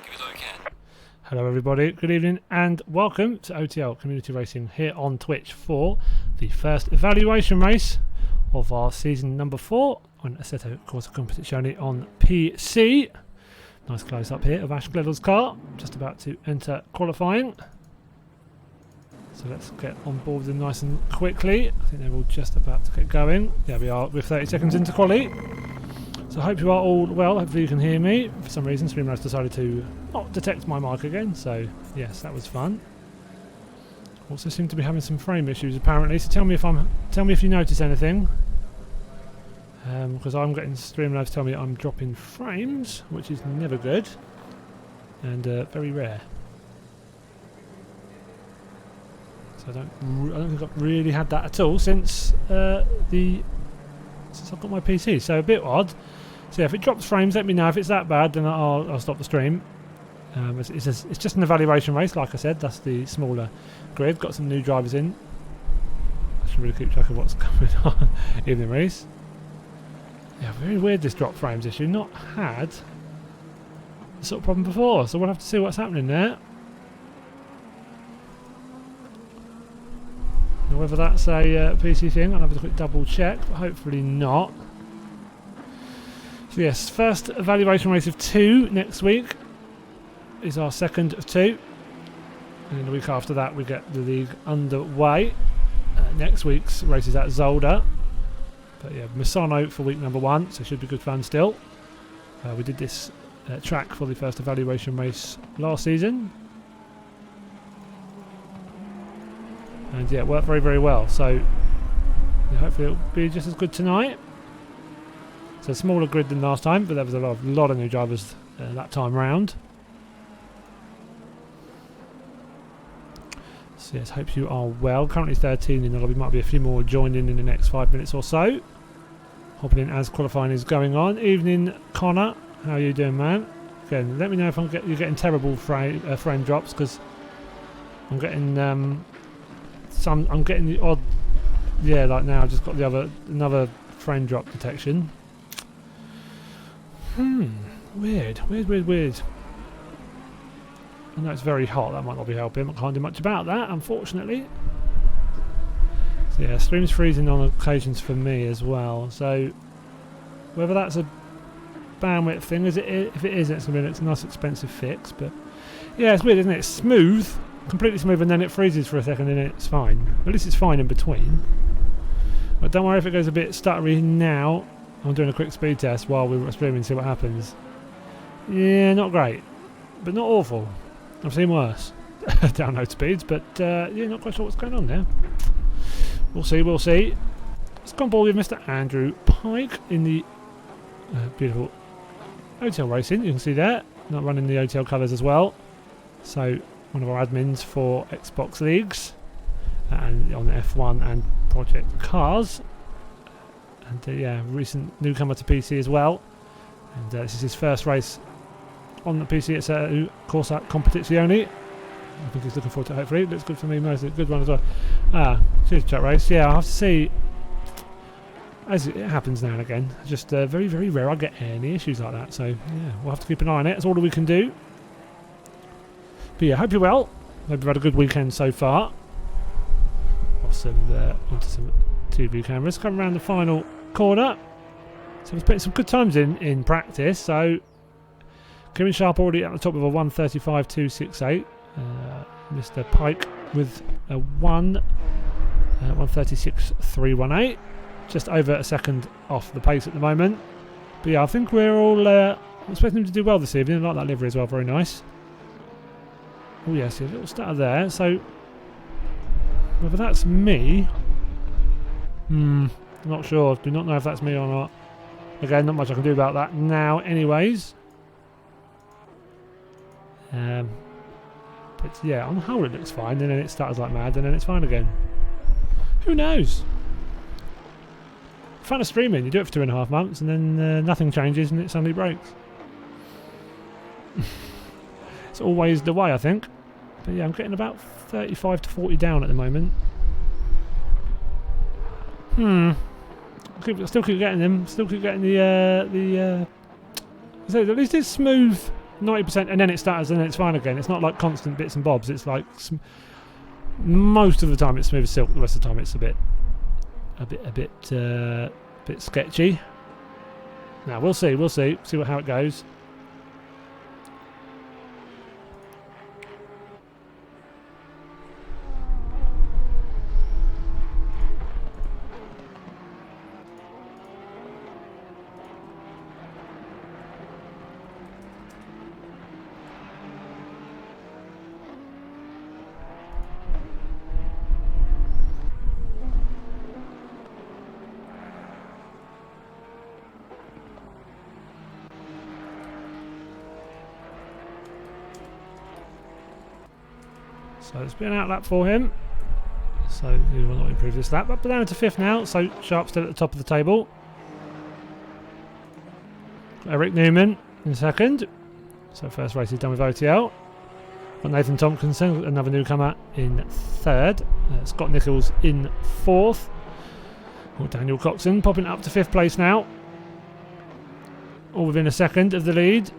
Give it all you can. Hello everybody, good evening and welcome to OTL Community Racing here on Twitch for the first evaluation race of our season number 4 on Assetto Corsa Competizione on PC. Nice close up here of Ash Gleddel's car, just about to enter qualifying. So let's get on board with them nice and quickly. I think they're all just about to get going. There we are, we're 30 seconds into quali. So I hope you are all well, hopefully you can hear me. For some reason Streamlabs decided to not detect my mic again, so yes, that was fun. Also seem to be having some frame issues apparently, so tell me if you notice anything. Because I'm getting Streamlabs tell me I'm dropping frames, which is never good. And very rare. So I don't think I've really had that at all since I've got my PC, so a bit odd. So yeah, if it drops frames, let me know. If it's that bad, then I'll stop the stream. It's just an evaluation race, like I said. That's the smaller grid. Got some new drivers in. I should really keep track of what's going on in the race. Yeah, very weird this drop frames issue. Not had this sort of problem before, so we'll have to see what's happening there. Now, whether that's a PC thing, I'll have a quick double check, but hopefully not. So yes, first evaluation race of 2 next week is our second of 2. And then the week after that we get the league underway. Next week's race is at Zolder. But yeah, Misano for week number 1, so should be good fun still. We did this track for the first evaluation race last season. And yeah, it worked very, very well. So yeah, hopefully it'll be just as good tonight. So smaller grid than last time, but there was a lot of new drivers that time round. So yes, hope you are well. Currently 13 in the lobby, might be a few more joining in the next 5 minutes or so. Hopping in as qualifying is going on. Evening, Connor. How are you doing, man? Again, let me know if you're getting terrible frame drops, because I'm getting I'm getting the odd. Yeah, like now I've just got another frame drop detection. Weird. I know it's very hot, that might not be helping. I can't do much about that, unfortunately. So yeah, stream's freezing on occasions for me as well. So whether that's a bandwidth thing, if it is, it's going to be a nice expensive fix. But yeah, it's weird, isn't it? It's smooth, completely smooth, and then it freezes for a second and it's fine. At least it's fine in between. But don't worry if it goes a bit stuttery now. I'm doing a quick speed test while we were streaming, see what happens. Yeah, not great, but not awful. I've seen worse download speeds, but yeah, not quite sure what's going on there. We'll see. Let's go on board with Mr. Andrew Pike in the beautiful OTL racing. You can see there, not running the OTL colours as well. So one of our admins for Xbox Leagues and on the F1 and Project Cars. And yeah, recent newcomer to PC as well. And this is his first race on the PC. It's Corsa Competizione. I think he's looking forward to it, hopefully. Looks good for me, mostly. Good one as well. Cheers, chat race. Yeah, I'll have to see. As it happens now and again. Just very, very rare I get any issues like that. So, yeah, we'll have to keep an eye on it. That's all we can do. But yeah, hope you're well. Hope you've had a good weekend so far. Awesome. Onto some TV cameras. Come around the final corner. So we've put some good times in practice. So Kieran Sharp already at the top of a 1:35.268. Mr. Pike with a 1:36.318. Just over a second off the pace at the moment. But yeah, I think we're all expecting him to do well this evening. I like that livery as well, very nice. Oh yes, a little stutter there. So whether that's me, not sure. Do not know if that's me or not. Again, not much I can do about that now anyways. But yeah, on the whole it looks fine, and then it stutters like mad, and then it's fine again. Who knows? Fun of streaming, you do it for 2.5 months, and then nothing changes, and it suddenly breaks. It's always the way, I think. But yeah, I'm getting about 35 to 40 down at the moment. Still keep getting them. Still keep getting so at least it's smooth 90%, and then it stutters, and then it's fine again. It's not like constant bits and bobs. It's like most of the time it's smooth as silk. The rest of the time it's a bit sketchy. Now we'll see how it goes. So it's been an outlap for him. So he will not improve this lap. But down to 5th now. So Sharp still at the top of the table. Eric Newman in 2nd. So first race is done with OTL. Got Nathan Tompkinson, another newcomer, in 3rd. Scott Nichols in 4th. Daniel Coxon popping up to 5th place now. All within a second of the lead.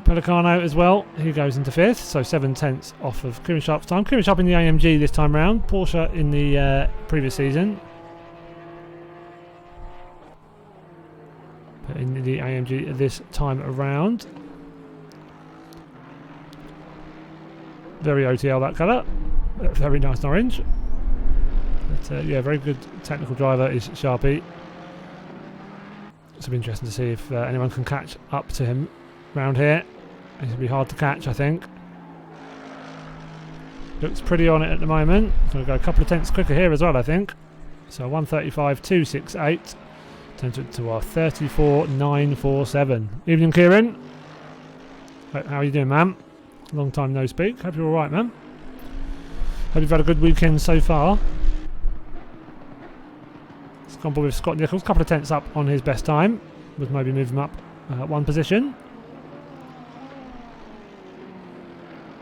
Pelicano as well, he goes into 5th, so 7/10 off of Kieran Sharp's time. Kieran Sharp in the AMG this time round, Porsche in the previous season. But in the AMG this time around. Very OTL that colour, very nice orange. But yeah, very good technical driver is Sharpie. It's interesting to see if anyone can catch up to him round here. It's going to be hard to catch, I think. Looks pretty on it at the moment. Going to go a couple of tenths quicker here as well, I think. So 1:35.268 turns it to our 34.947. Evening, Kieran. How are you doing, man? Long time no speak. Hope you're all right, man. Hope you've had a good weekend so far. It's gone with Scott Nichols, a couple of tenths up on his best time. Would maybe move him up one position.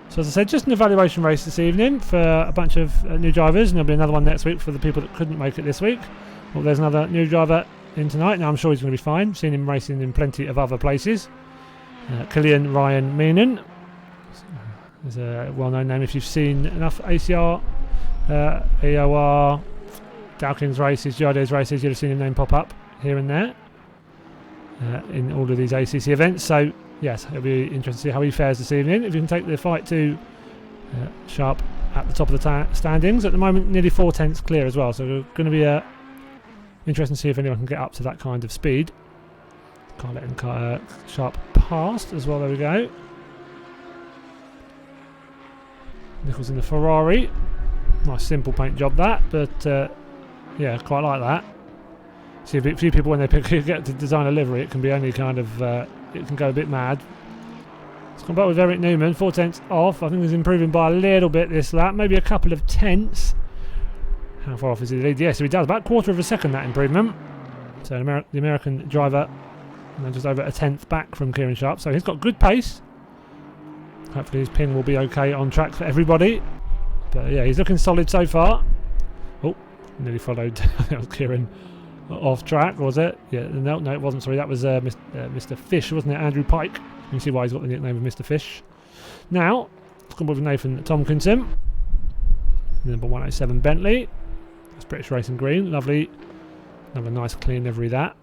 So as I said, just an evaluation race this evening for a bunch of new drivers, and there'll be another one next week for the people that couldn't make it this week. Well, there's another new driver in tonight. Now I'm sure he's going to be fine. Seen him racing in plenty of other places. Killian Ryan Meenan is a well-known name if you've seen enough ACR, EOR, Dowkins races, Giardo's races. You'll have seen his name pop up here and there in all of these ACC events. So yes, it'll be interesting to see how he fares this evening. If you can take the fight to Sharp at the top of the standings at the moment, nearly 4 tenths clear as well. So we're going to be interesting to see if anyone can get up to that kind of speed. Can't let him Sharp past as well. There we go. Nichols in the Ferrari. Nice simple paint job that, but yeah, quite like that. See, a few people when they get to design a livery, it can be only kind of it can go a bit mad. It's gone back with Eric Newman, 4 tenths off. I think he's improving by a little bit this lap, maybe a couple of tenths. How far off is he the lead? Yeah, so he does about 1/4 of a second that improvement. So the American driver, and then just over a tenth back from Kieran Sharp. So he's got good pace. Hopefully his ping will be okay on track for everybody. But yeah, he's looking solid so far. Oh, nearly followed. That was Kieran off track, was it? Yeah, no, it wasn't. Sorry, that was Mr. Fish, wasn't it? Andrew Pike. You can see why he's got the nickname of Mr. Fish. Now, let's come with Nathan Tompkinson. Number 107 Bentley. That's British Racing Green. Lovely. Another nice clean livery that.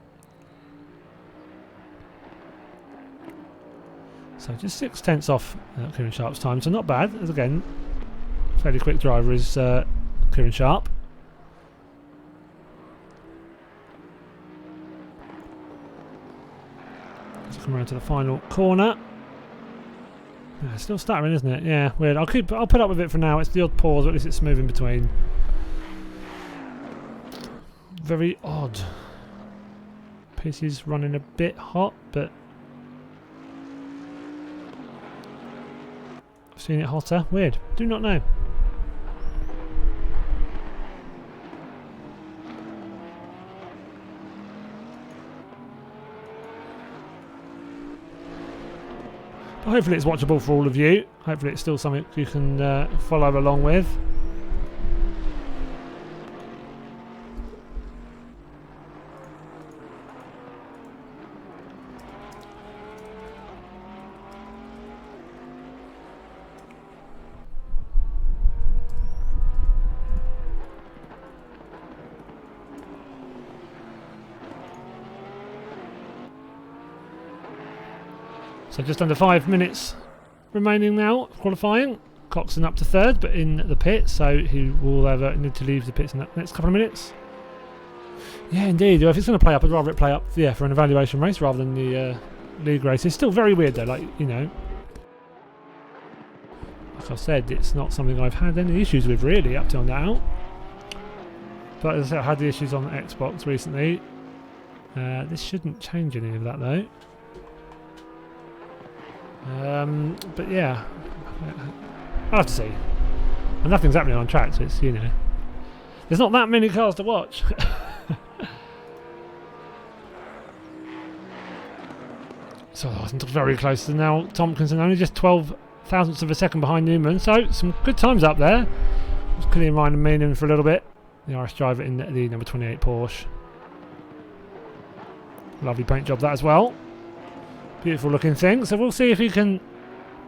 So just 6 tenths off Kieran Sharp's time. So not bad. As again, fairly quick driver is Kieran Sharp. Let's come around to the final corner. Yeah, it's still stuttering, isn't it? Yeah, weird. I'll put up with it for now. It's the odd pause, but at least it's smooth in between. Very odd. PC's running a bit hot, but I've seen it hotter. Weird. Do not know. But hopefully it's watchable for all of you. Hopefully it's still something you can follow along with. So just under 5 minutes remaining now, qualifying. Coxon up to 3rd, but in the pit, so he will need to leave the pits in the next couple of minutes. Yeah, indeed. If it's going to play up, I'd rather it play up, yeah, for an evaluation race rather than the league race. It's still very weird though, like, you know. Like I said, it's not something I've had any issues with really up till now. But as I said, I had the issues on Xbox recently. This shouldn't change any of that though. But yeah, I'll have to see. And nothing's happening on track, so it's, you know, there's not that many cars to watch. So I wasn't very close to now. Tompkinson only just 12 thousandths of a second behind Newman, so some good times up there. Just Killian Ryan and Meenan for a little bit. The RS driver in the number 28 Porsche. Lovely paint job that as well. Beautiful looking thing. So we'll see if he can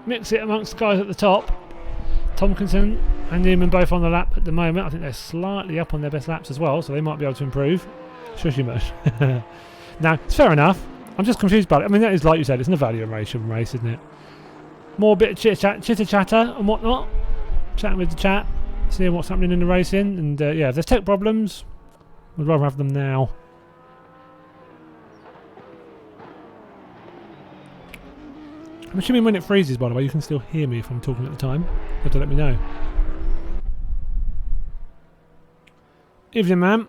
mix it amongst the guys at the top. Tompkinson and Newman both on the lap at the moment. I think they're slightly up on their best laps as well, so they might be able to improve. Shushy mush. Now, it's fair enough. I'm just confused about it. I mean, that is, like you said, it's an evaluation race, isn't it? More bit of chitter chatter and whatnot. Chatting with the chat, seeing what's happening in the racing. And yeah, if there's tech problems, we'd rather have them now. I'm assuming when it freezes, by the way, you can still hear me if I'm talking at the time. You have to let me know. Evening, ma'am.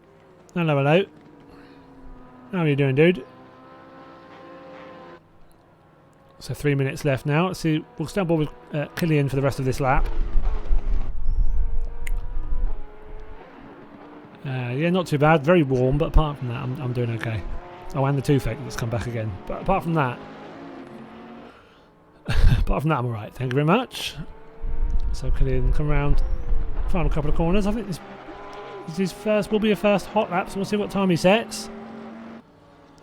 Hello, hello. How are you doing, dude? So 3 minutes left now. Let's see. We'll stand board with Killian for the rest of this lap. Yeah, not too bad. Very warm, but apart from that, I'm doing okay. Oh, and the toothache that's come back again. But apart from that, I'm alright. Thank you very much. So Killian come round. Final couple of corners. I think this is his first. Will be a first hot lap. So we'll see what time he sets.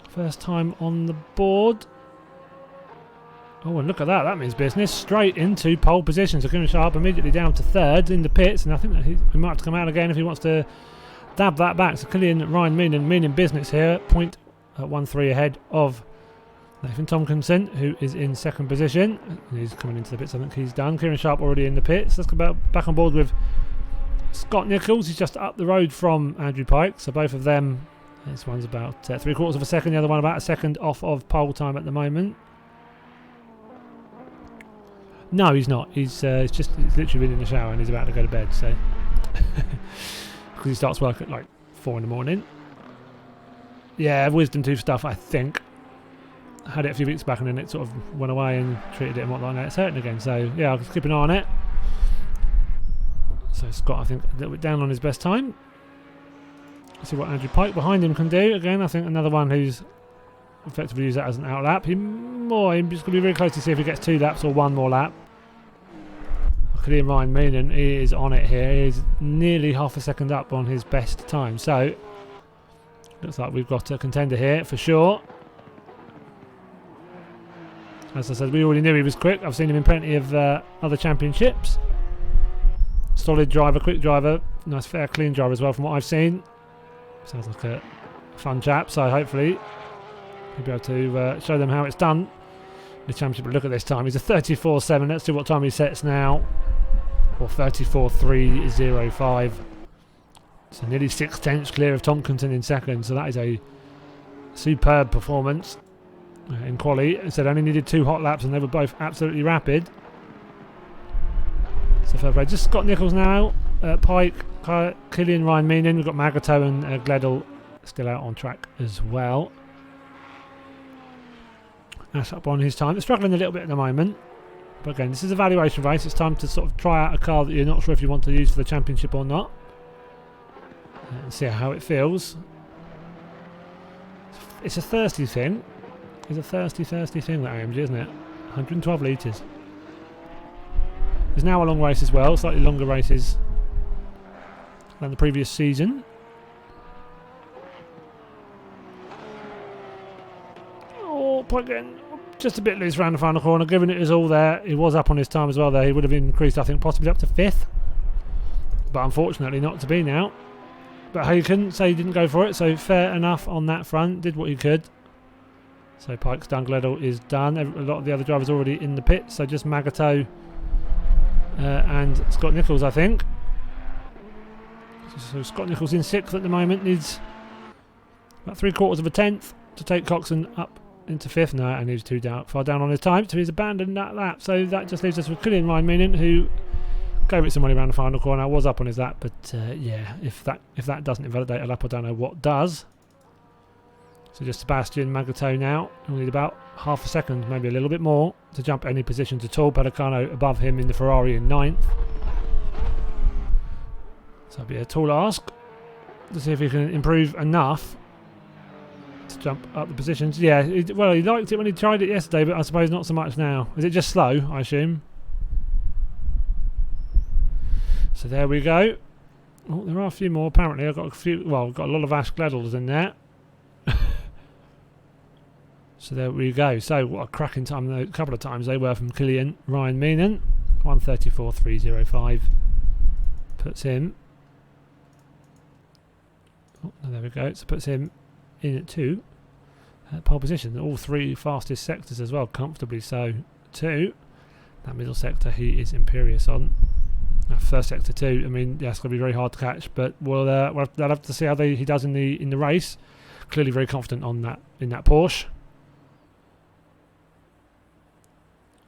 First time on the board. Oh, and look at that. That means business. Straight into pole position. So Kieran Sharp immediately down to third in the pits. And I think that he might have to come out again if he wants to dab that back. So Ryan meaning business here. 0.13 ahead of Nathan Tompkinson, who is in second position. He's coming into the pits. I think he's done. Kieran Sharp already in the pits. Let's go back on board with Scott Nichols. He's just up the road from Andrew Pike. So both of them, this one's about 3/4 of a second. The other one about a second off of pole time at the moment. No, he's not. He's literally been in the shower and he's about to go to bed. So because he starts work at like 4 in the morning. Yeah, wisdom tooth stuff, I think. I had it a few weeks back and then it sort of went away and treated it and whatnot. Now it's hurting again. So yeah, I'll keep an eye on it. So Scott, I think, a little bit down on his best time. See what Andrew Pike behind him can do. Again, I think another one who's effectively used that as an out lap. He's going to be very close to see if he gets 2 laps or 1 more lap. Ryan Meenan is on it here. He's nearly half a second up on his best time. So looks like we've got a contender here for sure. As I said, we already knew he was quick. I've seen him in plenty of other championships. Solid driver, quick driver, nice, fair, clean driver as well from what I've seen. Sounds like a fun chap, so hopefully he'll be able to show them how it's done. The championship, but look at this time. He's a 34.7. Let's see what time he sets now. Or 34.305. So nearly 6/10 clear of Tompkinson in second. So that is a superb performance. In quali, it said only needed 2 hot laps and they were both absolutely rapid. So fair play. Just Scott Nichols now, Pike, Ryan Meenan. We've got Magato and Gledel still out on track as well. Ash up on his time. They're struggling a little bit at the moment. But again, this is a valuation race. It's time to sort of try out a car that you're not sure if you want to use for the championship or not. And see how it feels. It's a thirsty thing. It's a thirsty thing, that AMG, isn't it? 112 litres. There's now a long race as well, slightly longer races than the previous season. Oh, again, just a bit loose around the final corner, giving it his all there. He was up on his time as well there. He would have increased, I think, possibly up to 5th. But unfortunately not to be now. But hey, you couldn't say he didn't go for it, so fair enough on that front. Did what he could. So Pike's done, Gledel is done. A lot of the other drivers already in the pit, so just Magato and Scott Nichols, I think. So Scott Nichols in 6th at the moment, needs about 3/4 of a tenth to take Coxon up into 5th. No, and he's too far down on his time, so he's abandoned that lap. So that just leaves us with Ryan Meenan, who gave it some money around the final corner. I was up on his lap, but yeah, if that doesn't invalidate a lap, I don't know what does. So just Sebastian Magato now. We'll need about half a second, maybe a little bit more, to jump any positions at all. Pellicano above him in the Ferrari in 9th. So it'll be a tall ask to see if he can improve enough to jump up the positions. Yeah, well, he liked it when he tried it yesterday, but I suppose not so much now. Is it just slow, I assume? So there we go. Oh, there are a few more apparently. I've got a few. Well, we've got a lot of Ash Gledels in there. So there we go. So what a cracking time. A couple of times they were from Ryan Meenan. 134.305 puts him. Oh, there we go. So puts him in at 2. Pole position. All 3 fastest sectors as well, comfortably so too. That middle sector he is imperious on. First sector too. I mean, yeah, it's going to be very hard to catch, but we'll have to see how he does in the race. Clearly very confident on that in that Porsche.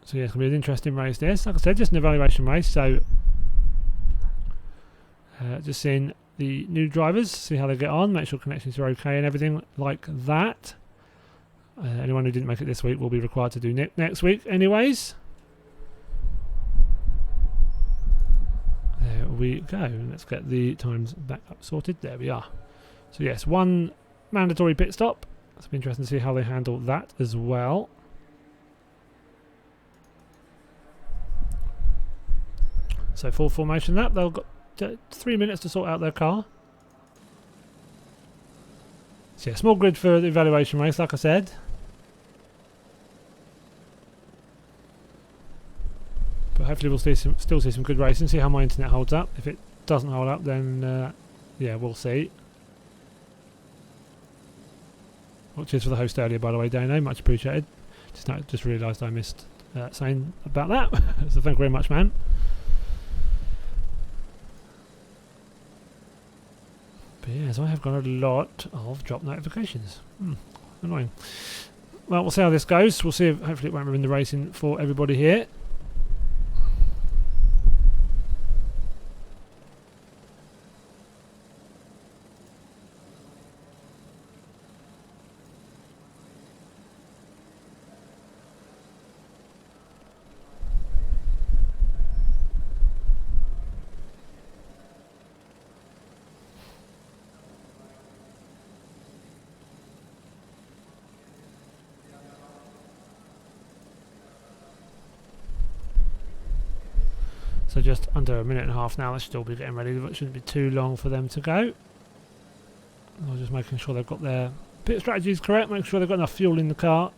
So yeah, it's going to be an interesting race this. Like I said, just an evaluation race, so just seeing the new drivers, see how they get on, make sure connections are okay and everything like that. Anyone who didn't make it this week will be required to do next week anyways. There we go. Let's get the times back up sorted. There we are. So yes, 1 mandatory pit stop. It's be interesting to see how they handle that as well. So full formation lap. They've got 3 minutes to sort out their car. So yeah, small grid for the evaluation race, like I said. But hopefully we'll still see some good racing, see how my internet holds up. If it doesn't hold up, then yeah, we'll see. Well, cheers for the host earlier, by the way, Dano, much appreciated. Just realised I missed saying about that, so thank you very much, man. But yeah, so I have got a lot of drop notifications. Annoying. Well, we'll see how this goes. We'll see if hopefully it won't ruin the racing for everybody here. So just under a minute and a half now. They should still be getting ready, but it shouldn't be too long for them to go. I'm just making sure they've got their pit strategies correct, making sure they've got enough fuel in the car.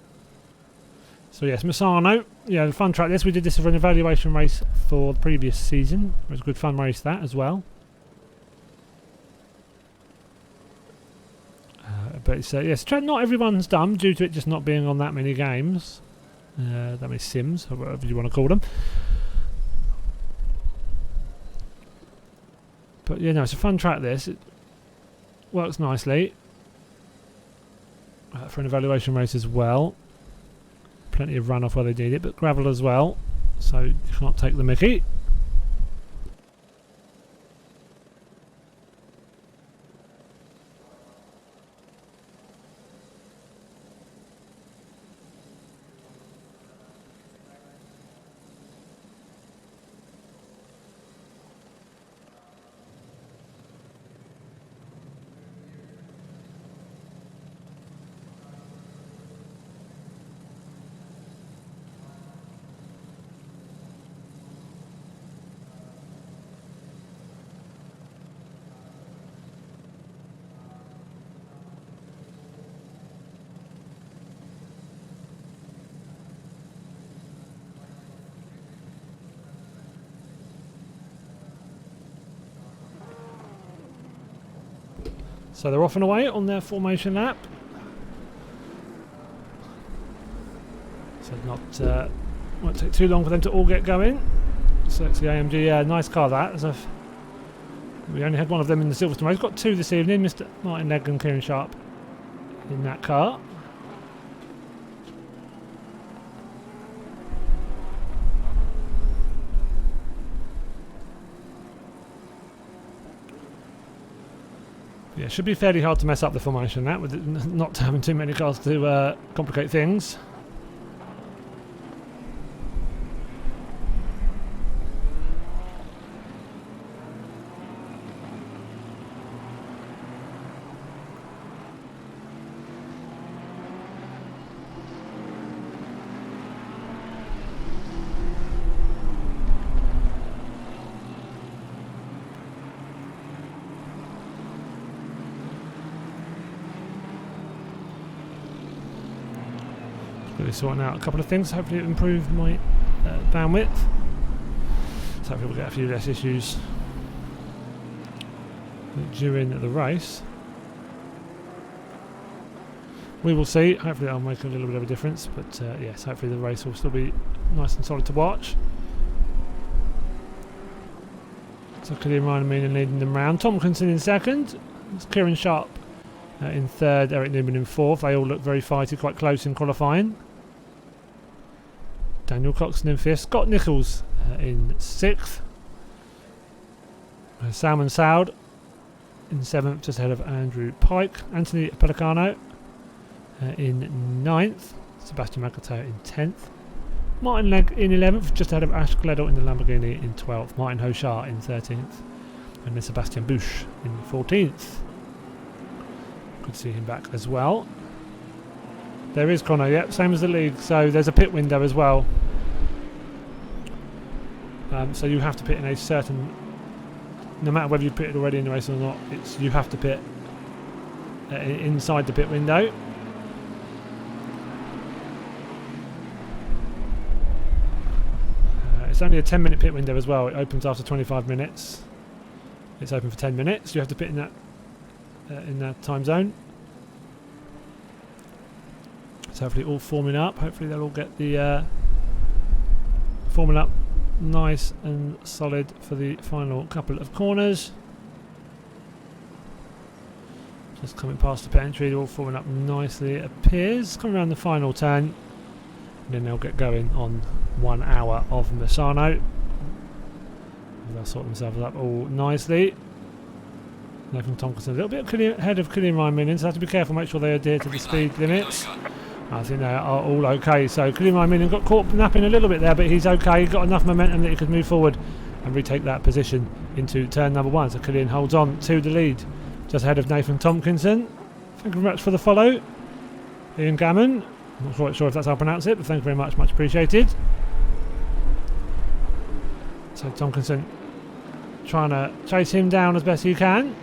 So yes, Misano, yeah, fun track this. We did this for an evaluation race for the previous season. It was a good fun race that as well. But it's yes, not everyone's done due to it just not being on that many games, that many sims, or whatever you want to call them. But yeah, no, it's a fun track this. It works nicely for an evaluation race as well. Plenty of runoff where they need it, but gravel as well, so you can't take the mickey. So they're off and away on their formation lap. So not won't take too long for them to all get going. So it's the AMG, nice car that. So we only had one of them in the Silverstone race. Got two this evening, Mr. Martin Legg and Kieran Sharp in that car. Yeah, should be fairly hard to mess up the formation that, with it not having too many cars to complicate things. Really sorting out a couple of things. Hopefully it improved my bandwidth. So hopefully we'll get a few less issues during the race. We will see. Hopefully that'll make a little bit of a difference. But yes, hopefully the race will still be nice and solid to watch. So Kilian Ryan leading them round. Tompkinson in second. It's Kieran Sharp in third. Eric Newman in fourth. They all look very fighty, quite close in qualifying. Daniel Coxon in fifth. Scott Nichols in sixth. Salman Saud in seventh, just ahead of Andrew Pike. Anthony Pelicano in ninth. Sebastian McIntyre in 10th. Martin Legg in 11th, just ahead of Ash Gledel in the Lamborghini in 12th. Martin Hochar in 13th. And then Sebastian Busch in 14th. Good to see him back as well. There is Connor, yep, same as the league. So there's a pit window as well. So you have to pit in a certain, no matter whether you pitted already in the race or not, you have to pit inside the pit window. It's only a 10-minute pit window as well. It opens after 25 minutes. It's open for 10 minutes. You have to pit in that time zone. So hopefully all forming up. Hopefully they'll all get the forming up nice and solid for the final couple of corners. Just coming past the pit entry, they're all forming up nicely, it appears. Coming around the final turn, and then they'll get going on 1 hour of Misano. They'll sort themselves up all nicely. Nathan Tompkinson a little bit ahead of Killian Ryan, so have to be careful, make sure they adhere to the speed limits. I think they are all okay. So Killian Ryan got caught napping a little bit there, but he's okay. He's got enough momentum that he could move forward and retake that position into turn number 1. So Killian holds on to the lead, just ahead of Nathan Tompkinson. Thank you very much for the follow, Ian Gammon. I'm not quite sure if that's how I pronounce it, but thank you very much, much appreciated. So Tompkinson trying to chase him down as best he can.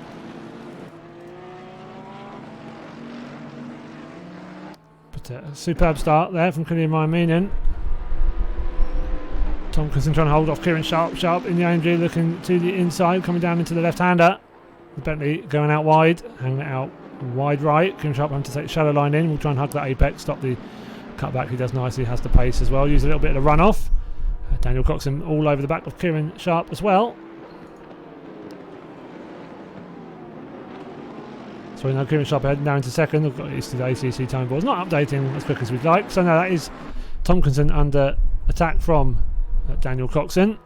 But a superb start there from Killian Ryan. Tompkinson trying to hold off Kieran Sharp in the AMG, looking to the inside, coming down into the left-hander. Bentley going out wide, hanging it out wide right. Kieran Sharp having to take the shallow line in. We'll try and hug that apex, stop the cutback. He does nicely, has the pace as well. Use a little bit of the run-off. Daniel Coxon all over the back of Kieran Sharp as well. So we know Kieran Sharp heading down into second. We've got used to the ACC time boards, not updating as quick as we'd like. So now that is Tompkinson under attack from Daniel Coxon.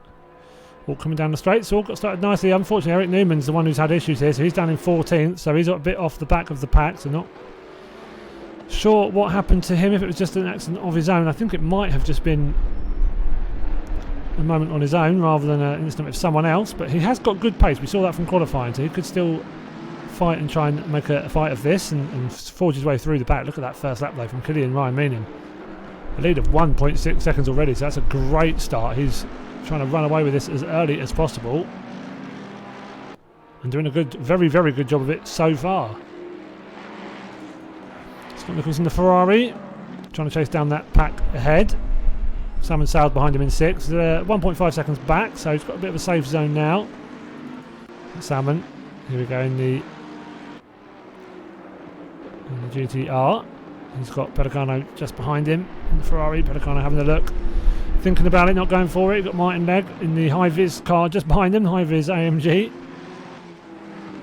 All coming down the straight, so all got started nicely. Unfortunately, Eric Newman's the one who's had issues here, so he's down in 14th, so he's a bit off the back of the pack, so not sure what happened to him, if it was just an accident of his own. I think it might have just been a moment on his own rather than an incident with someone else, but he has got good pace. We saw that from qualifying, so he could still fight and try and make a fight of this and forge his way through the pack. Look at that first lap though from Killian Ryan. A lead of 1.6 seconds already, so that's a great start. He's trying to run away with this as early as possible and doing a good, very, very good job of it so far. Scott Nichols in the Ferrari, trying to chase down that pack ahead. Salmon Sales behind him in 6th, 1.5 seconds back, so he's got a bit of a safe zone now. Salmon, here we go in the GTR. He's got Pedicano just behind him in the Ferrari. Pedicano having a look, thinking about it, not going for it. You've got Martin Legg in the high-vis car just behind him, high-vis AMG.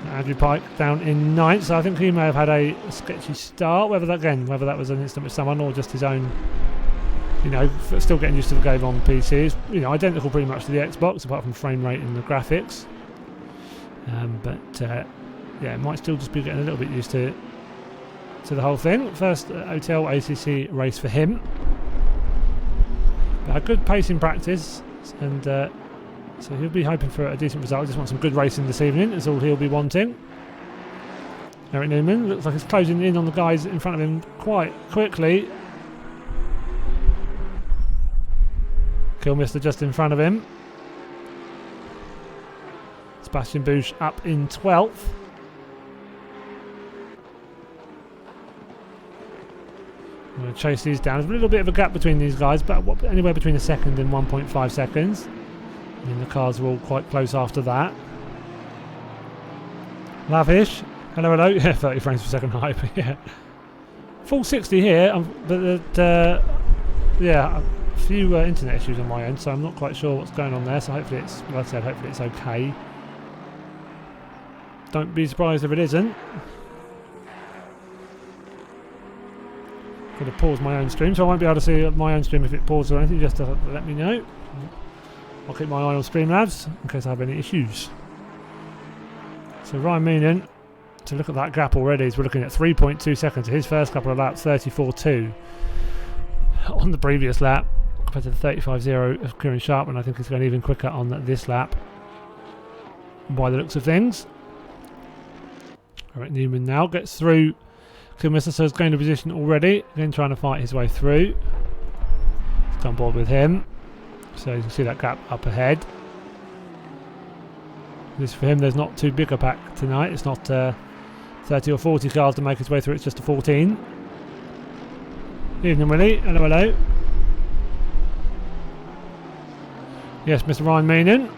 Andrew Pike down in 9th, so I think he may have had a sketchy start. Whether that was an incident with someone or just his own, still getting used to the game on PC. It's, identical pretty much to the Xbox, apart from frame rate and the graphics. It might still just be getting a little bit used to the whole thing. First OTL ACC race for him. But a good pace in practice, and so he'll be hoping for a decent result. Just want some good racing this evening, is all he'll be wanting. Eric Newman looks like he's closing in on the guys in front of him quite quickly. Kilmister just in front of him. Sebastian Busch up in 12th. I'm going to chase these down. There's a little bit of a gap between these guys, but anywhere between a second and 1.5 seconds. And the cars are all quite close after that. Lavish. Hello. Yeah, 30 frames per second hype. Yeah. Full 60 here, but a few internet issues on my end, so I'm not quite sure what's going on there. So hopefully it's, like I said, hopefully it's okay. Don't be surprised if it isn't. Got to pause my own stream, so I won't be able to see my own stream if it pauses or anything. Just to let me know. I'll keep my eye on Streamlabs in case I have any issues. So Ryan Meenan, to look at that gap already, we're looking at 3.2 seconds. His first couple of laps, 34.2 on the previous lap, compared to the 35.0 of Kieran Sharp, and I think he's going even quicker on this lap by the looks of things. Alright, Newman now gets through Kilmister, so he's going to position already, again trying to fight his way through. He's on board with him, so you can see that gap up ahead. This for him, there's not too big a pack tonight. It's not 30 or 40 cars to make its way through. It's just a 14. Evening, Willie. Hello, hello. Yes, Mr. Ryan Meenan,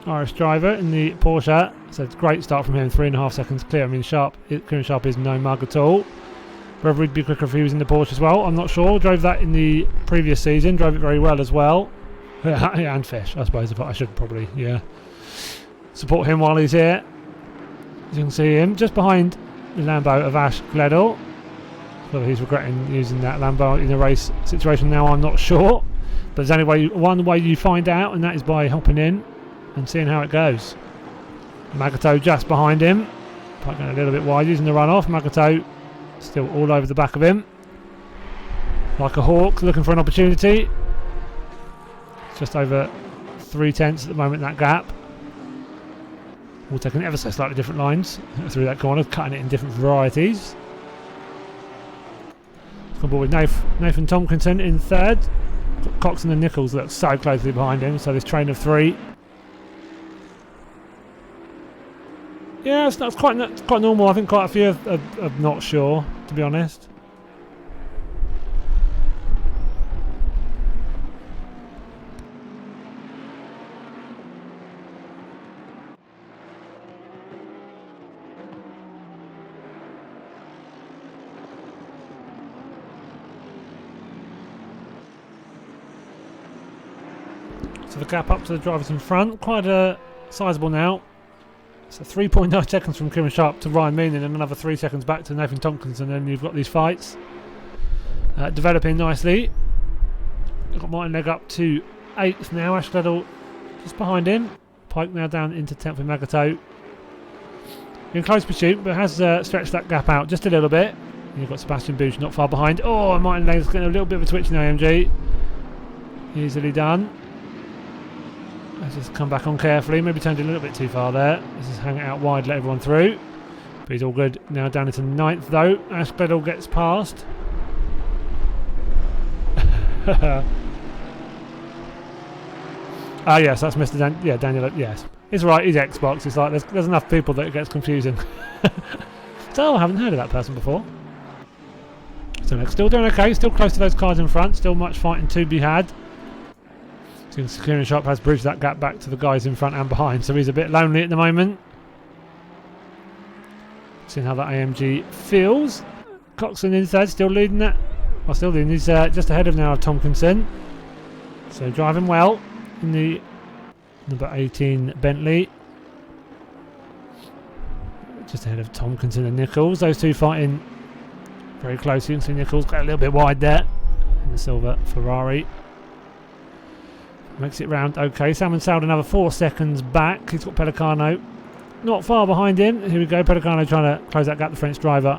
Irish driver in the Porsche. So it's a great start from him. 3.5 seconds clear. I mean, Kieran Sharp is no mug at all. Whether he'd be quicker if he was in the Porsche as well, I'm not sure. Drove that in the previous season. Drove it very well as well. And Fish, I suppose. I should probably, support him while he's here. As you can see him just behind the Lambo of Ash Gledall. Whether he's regretting using that Lambo in a race situation now, I'm not sure. But there's only one way you find out, and that is by hopping in and seeing how it goes. Magato just behind him. Going a little bit wide using the runoff. Magato still all over the back of him. Like a hawk looking for an opportunity. Just over 3/10 at the moment, that gap. All taking ever so slightly different lines through that corner, cutting it in different varieties. On board with Nathan Tompkinson in third. Coxon and Nichols look so closely behind him, so this train of 3. Yeah, that's quite normal. I think quite a few are not sure, to be honest. So the gap up to the drivers in front, quite sizable now. So 3.9 seconds from Kieran Sharp to Ryan Meenan and another 3 seconds back to Nathan Tompkinson, and then you've got these fights developing nicely. You've got Martin Legg up to 8th now, Ash Gledall just behind him. Pike now down into 10th with Magato. In close pursuit, but has stretched that gap out just a little bit. You've got Sebastian Bush not far behind. Oh, and Martin Legg's getting a little bit of a twitch in the AMG. Easily done. Let's just come back on carefully. Maybe turned a little bit too far there. Let's just hang it out wide, let everyone through. But he's all good. Now down into 9th though. Ash Gledall gets past. Yes, that's Mr. Daniel. Yes, it's right. He's Xbox. It's like there's enough people that it gets confusing. So I haven't heard of that person before. So they're still doing okay. Still close to those cars in front. Still much fighting to be had. Kieran Sharp has bridged that gap back to the guys in front and behind, so he's a bit lonely at the moment. Seeing how that AMG feels. Coxon in third, still leading that. Well, still leading. He's just ahead of now Tompkinson. So driving well in the number 18 Bentley. Just ahead of Tompkinson and Nichols. Those two fighting very close. You can see Nichols got a little bit wide there in the silver Ferrari. Makes it round okay. Salmon sailed another 4 seconds back. He's got Pellicano not far behind him. Here we go. Pellicano trying to close that gap, the French driver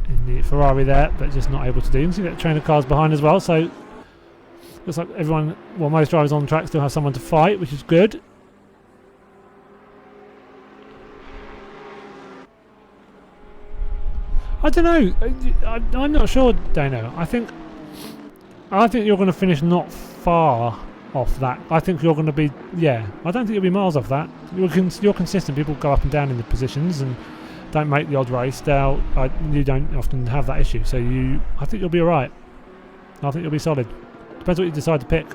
in the Ferrari there, but just not able to do. You can see that train of cars behind as well. So looks like everyone, well, most drivers on the track still have someone to fight, which is good. I don't know. I'm not sure, Dano. I think you're going to finish not far off that. I think you're going to be, I don't think you'll be miles off that. You're consistent. People go up and down in the positions and don't make the odd race. You don't often have that issue. So I think you'll be alright. I think you'll be solid. Depends what you decide to pick.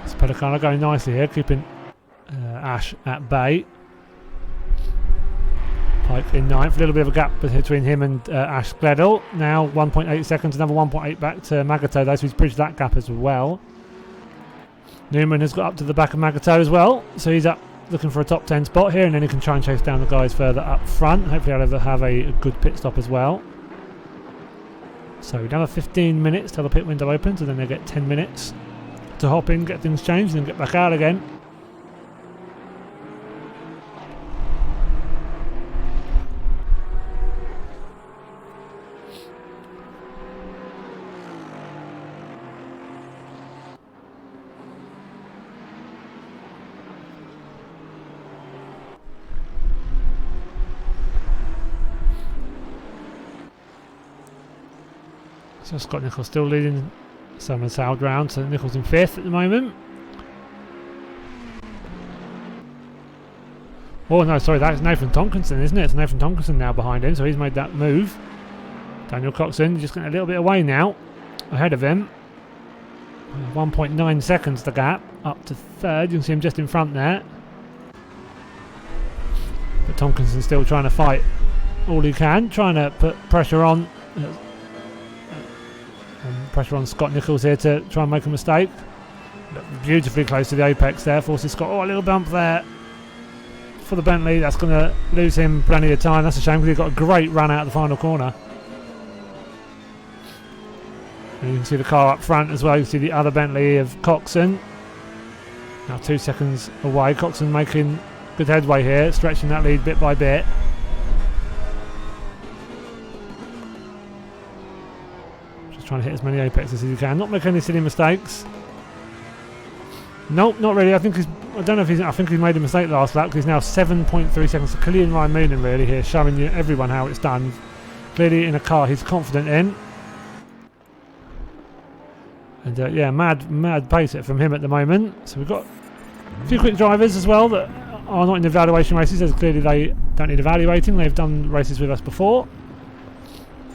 It's Pellicano going nicely here, keeping Ash at bay. Pike in 9th, a little bit of a gap between him and Ash Gledall. Now 1.8 seconds, another 1.8 back to Magato, though, so he's bridged that gap as well. Newman has got up to the back of Magato as well, so he's up looking for a top 10 spot here, and then he can try and chase down the guys further up front. Hopefully he'll have a good pit stop as well. So another 15 minutes till the pit window opens, and then they get 10 minutes to hop in, get things changed, and then get back out again. So Scott Nichols still leading some and Sal round, so Nichols in 5th at the moment. Oh no, sorry, that's Nathan Tompkinson, isn't it? It's Nathan Tompkinson now behind him, so he's made that move. Daniel Coxon just getting a little bit away now, ahead of him. 1.9 seconds the gap, up to third. You can see him just in front there. But Tompkinson's still trying to fight all he can, trying to put pressure on Scott Nichols here to try and make a mistake. Beautifully close to the apex there, forces Scott. Oh, a little bump there for the Bentley. That's going to lose him plenty of time. That's a shame because he got a great run out of the final corner. And you can see the car up front as well. You can see the other Bentley of Coxon. Now 2 seconds away. Coxon making good headway here, stretching that lead bit by bit. Just trying to hit as many apexes as he can. Not make any silly mistakes. Nope, not really. I think he made a mistake last lap because he's now 7.3 seconds. So Killian Ryan Moonen really here, showing you everyone how it's done. Clearly in a car he's confident in. And yeah, mad pace it from him at the moment. So we've got a few quick drivers as well that are not in the evaluation races, as clearly they don't need evaluating. They've done races with us before,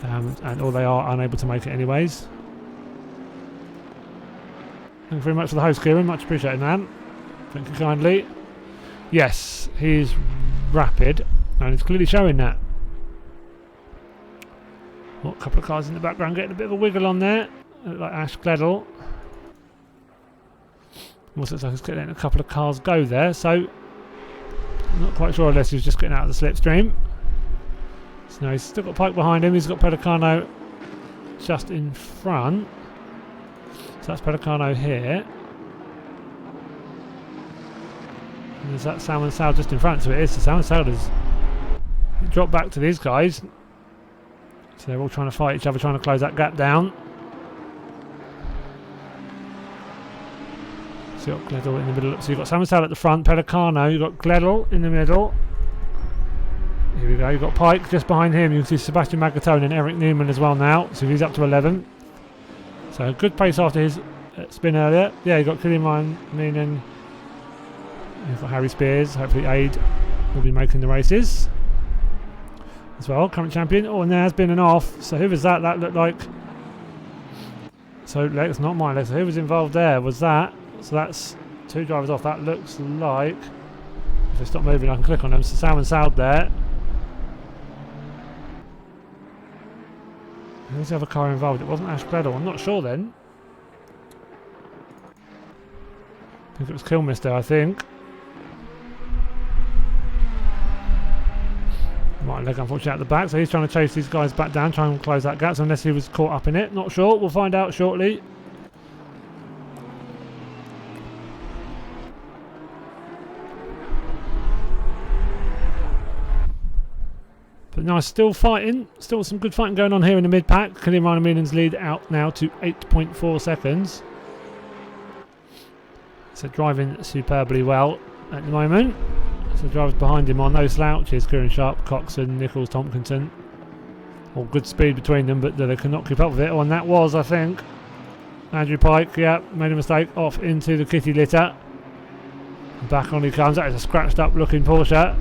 or they are unable to make it anyways. Thank you very much for the host, Kieran. Much appreciated, man. Thank you kindly. Yes, he's rapid, and it's clearly showing that. Oh, a couple of cars in the background getting a bit of a wiggle on there. Like Ash Gledel. Also looks like he's getting a couple of cars go there, so I'm not quite sure unless he was just getting out of the slipstream. So now he's still got Pike behind him, he's got Pedicano just in front. So that's Pedicano here. And there's that Salmon Sal just in front, so it is. So Salmon Sal has dropped back to these guys. So they're all trying to fight each other, trying to close that gap down. So you've got Gledel in the middle. So you've got Salmon Sal at the front, Pedicano, you've got Gledel in the middle. Here we go, you've got Pike just behind him. You can see Sebastian Magatone and Eric Newman as well now. So he's up to 11. So good pace after his spin earlier. Yeah, you've got Killian Ryan Moonen. You've got Harry Spears. Hopefully Aid will be making the races as well. Current champion. Oh, and there has been an off. So who was that? That looked like... So Lex, not mine. Lex. Who was involved there? Was that? So that's 2 drivers off. That looks like... If they stop moving, I can click on them. So Salmon Sal there. Who's the other car involved? It wasn't Ash Gledel. I'm not sure then. I think it was Kilmister, I think. Right leg unfortunately at the back, so he's trying to chase these guys back down, try and close that gap, so unless he was caught up in it. Not sure, we'll find out shortly. But no, still fighting, still some good fighting going on here in the mid-pack. Killian Ryan Moonen's lead out now to 8.4 seconds. So driving superbly well at the moment. So drivers behind him are no slouches. Kieran Sharp, Coxon, Nichols, Tompkinson. All good speed between them, but they cannot keep up with it. Oh, and that was, I think, Andrew Pike. Yeah, made a mistake. Off into the kitty litter. Back on he comes. That is a scratched up looking Porsche.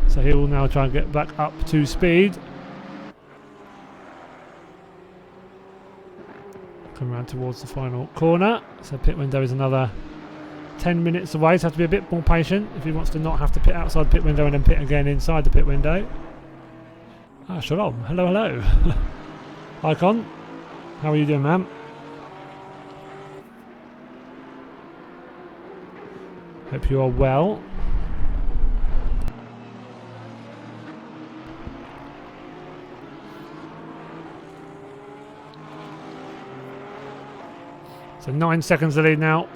So he will now try and get back up to speed. Come around towards the final corner. So pit window is another 10 minutes away, so have to be a bit more patient if he wants to not have to pit outside the pit window and then pit again inside the pit window. Ah, Shalom. Hello, hello. Icon, how are you doing, ma'am? Hope you are well. So 9 seconds the lead now.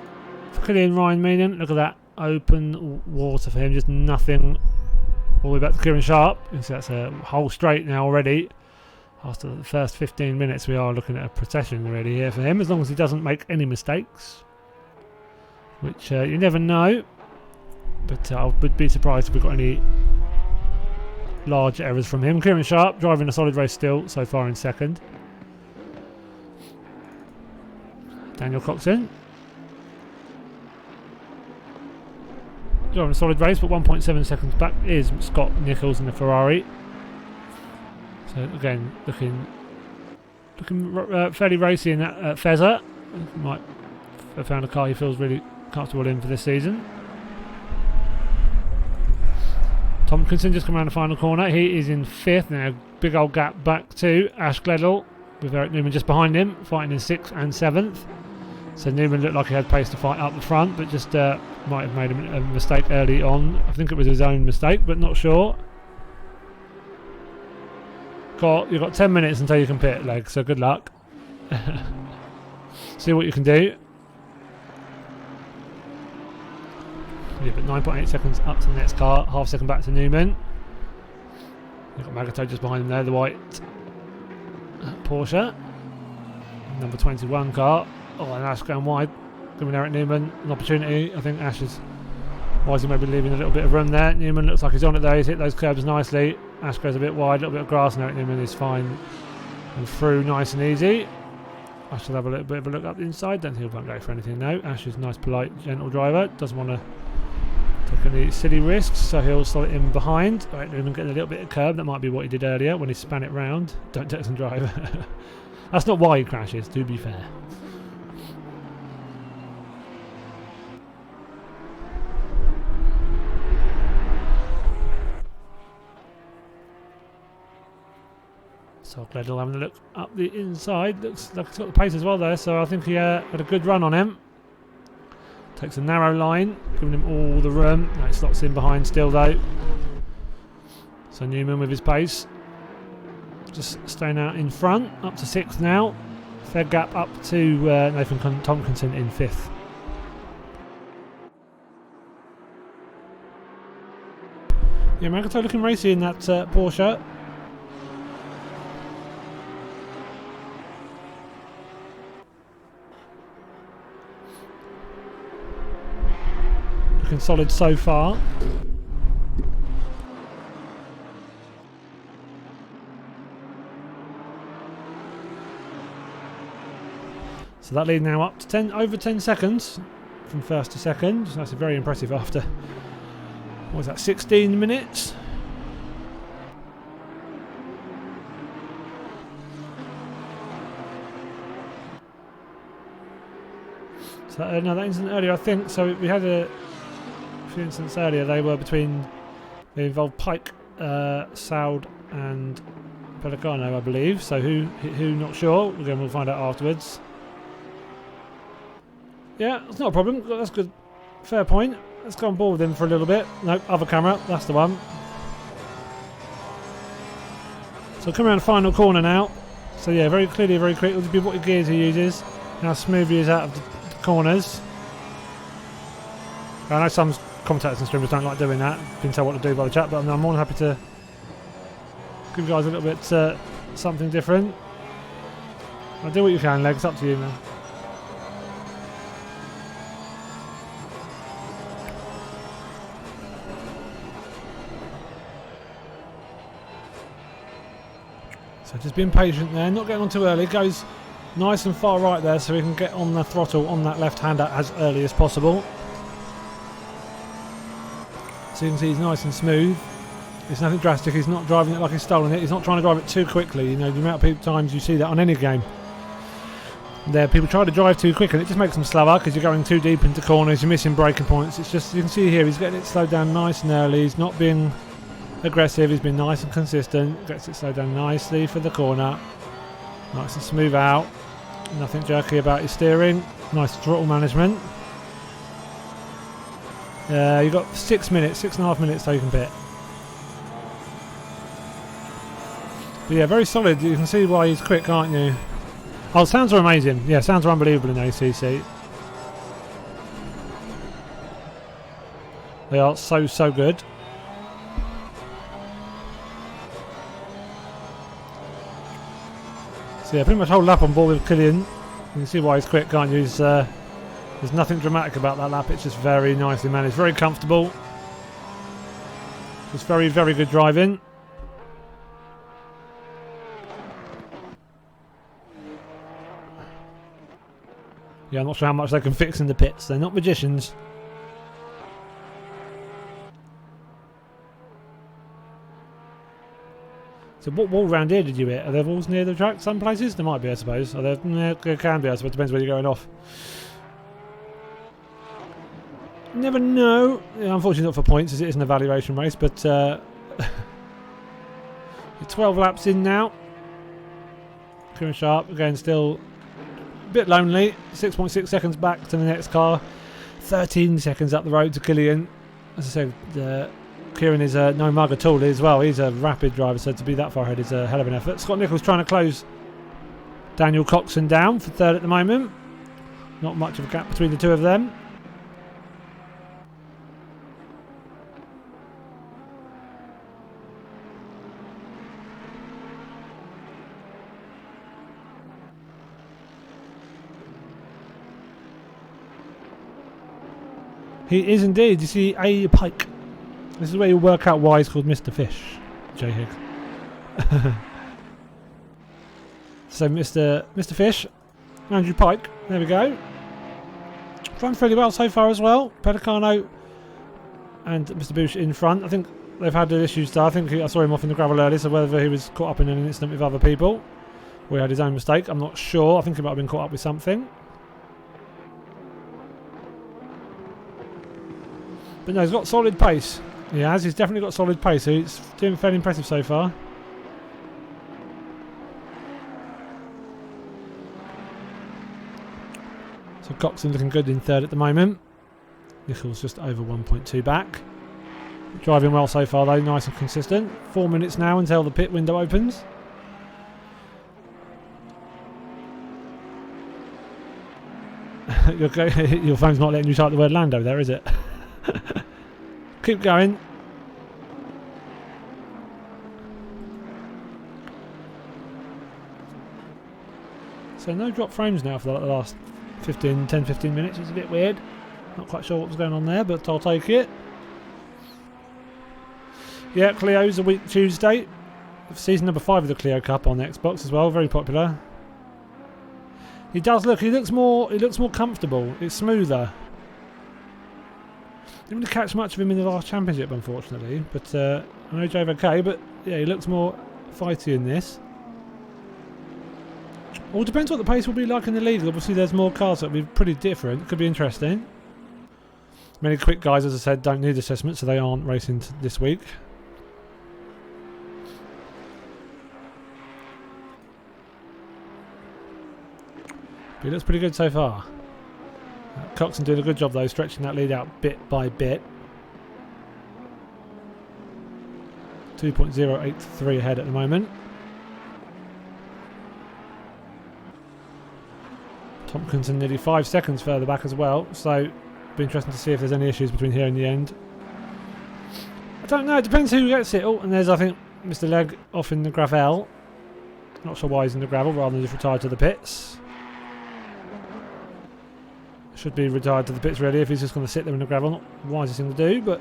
Killian Ryan Moonen, look at that open water for him, just nothing all the way back to Kieran Sharp. You can see that's a whole straight now already. After the first 15 minutes we are looking at a procession really here for him, as long as he doesn't make any mistakes, which you never know, but I would be surprised if we've got any large errors from him. Kieran Sharp driving a solid race still so far in second. Daniel Coxon. driving a solid race, but 1.7 seconds back is Scott Nicholls in the Ferrari. So again, looking fairly racy in that Fezzer. Might have found a car he feels really comfortable in for this season. Tompkinson just come around the final corner. He is in 5th now. Big old gap back to Ash Gledall with Eric Newman just behind him, fighting in 6th and 7th. So Newman looked like he had pace to fight up the front, but just might have made a mistake early on. I think it was his own mistake, but not sure. You've got 10 minutes until you can pit, Leg, so good luck. See what you can do. Yeah, but 9.8 seconds up to the next car, half second back to Newman. You've got Magato just behind him there, the white Porsche. Number 21 car. Oh, and Ash going wide, giving Eric Newman an opportunity. I think Ash is wisely maybe leaving a little bit of room there. Newman looks like he's on it though, he's hit those curbs nicely. Ash goes a bit wide, a little bit of grass, and Eric Newman is fine and through nice and easy. Ash will have a little bit of a look up the inside, don't think he'll go for anything now. Ash is a nice, polite, gentle driver, doesn't want to take any silly risks, so he'll slot it in behind. Eric Newman getting a little bit of curb, that might be what he did earlier when he span it round. Don't text and drive. That's not why he crashes, to be fair. So Gledall having a look up the inside. Looks like he's got the pace as well there, so I think he had a good run on him. Takes a narrow line, giving him all the room. No, he slots in behind still though. So Newman with his pace. Just staying out in front, up to 6th now. Fair gap up to Nathan Tompkinson in 5th. Yeah, Magato looking racy in that Porsche. Looking solid so far. So that lead now up to over 10 seconds from 1st to 2nd. So that's very impressive after, what was that, 16 minutes? So no, that incident earlier, I think, so we had a few incidents earlier. They involved Pike, Saud and Pellicano, I believe. So who, not sure. Again, we'll find out afterwards. Yeah, it's not a problem. That's good. Fair point. Let's go on board with him for a little bit. Nope, other camera. That's the one. So come around the final corner now. So yeah, very clearly, very quick. It'll be what gears he uses. How smooth he is out of the corners. I know some commentators and streamers don't like doing that. Been told what to do by the chat, but I'm more than happy to give you guys a little bit something different. Do what you can, Leg. It's up to you, man. So just being patient there, not getting on too early. Goes nice and far right there, so we can get on the throttle on that left-hander as early as possible. So you can see he's nice and smooth. It's nothing drastic. He's not driving it like he's stolen it. He's not trying to drive it too quickly. You know, the amount of times you see that on any game. There, people try to drive too quick, and it just makes them slower because you're going too deep into corners. You're missing braking points. It's just, you can see here, he's getting it slowed down nice and early. He's not being aggressive. He's been nice and consistent. Gets it slowed down nicely for the corner. Nice and smooth out. Nothing jerky about his steering. Nice throttle management. You've got 6 minutes, 6.5 minutes so you can pit. But yeah, very solid. You can see why he's quick, can't you? Oh, sounds are amazing. Yeah, sounds are unbelievable in ACC. They are so good. So yeah, pretty much whole lap on board with Killian. You can see why he's quick, can't you? There's nothing dramatic about that lap. It's just very nicely managed, very comfortable. Just very good driving. Yeah, I'm not sure how much they can fix in the pits. They're not magicians. So what wall round here did you hit? Are there walls near the track? Some places? There might be, I suppose. Are there? There can be, I suppose. Depends where you're going off. Never know. Yeah, unfortunately not for points as it is an evaluation race, but 12 laps in now. Kieran Sharp, again, still a bit lonely. 6.6 seconds back to the next car. 13 seconds up the road to Killian. As I said, Kieran is no mug at all as well. He's a rapid driver, so to be that far ahead is a hell of an effort. Scott Nicholls trying to close Daniel Coxon down for third at the moment. Not much of a gap between the two of them. He is indeed. You see, a Pike. This is where you work out why he's called Mr. Fish, Jay Higgs. So Mr. Fish, Andrew Pike. There we go. Run fairly well so far as well. Pedicano and Mr. Bush in front. I think they've had issues there. I think I saw him off in the gravel earlier, so whether he was caught up in an incident with other people or he had his own mistake, I'm not sure. I think he might have been caught up with something. But no, he's got solid pace. He has. He's definitely got solid pace. So he's doing fairly impressive so far. So Coxon looking good in third at the moment. Nicholls just over 1.2 back. Driving well so far though, nice and consistent. 4 minutes now until the pit window opens. Your phone's not letting you type the word Lando there, is it? Keep going. So no drop frames now for the last 10-15 minutes. It's a bit weird. Not quite sure what was going on there, but I'll take it. Yeah, Clio's a week Tuesday. Season number 5 of the Clio Cup on the Xbox as well. Very popular. He looks more comfortable. It's smoother. Didn't really catch much of him in the last championship, unfortunately. But I know he drove okay, but yeah, he looks more fighty in this. All depends what the pace will be like in the league. Obviously, there's more cars that will be pretty different. Could be interesting. Many quick guys, as I said, don't need assessment, so they aren't racing this week. But he looks pretty good so far. Coxon doing a good job though, stretching that lead out bit by bit. 2.083 ahead at the moment. Tompkinson nearly 5 seconds further back as well, so it'll be interesting to see if there's any issues between here and the end. I don't know, it depends who gets it. Oh, and there's, I think, Mr. Legg off in the gravel. Not sure why he's in the gravel rather than just retired to the pits. Should be retired to the pits really if he's just going to sit there in the gravel. Not the wisest thing to do, but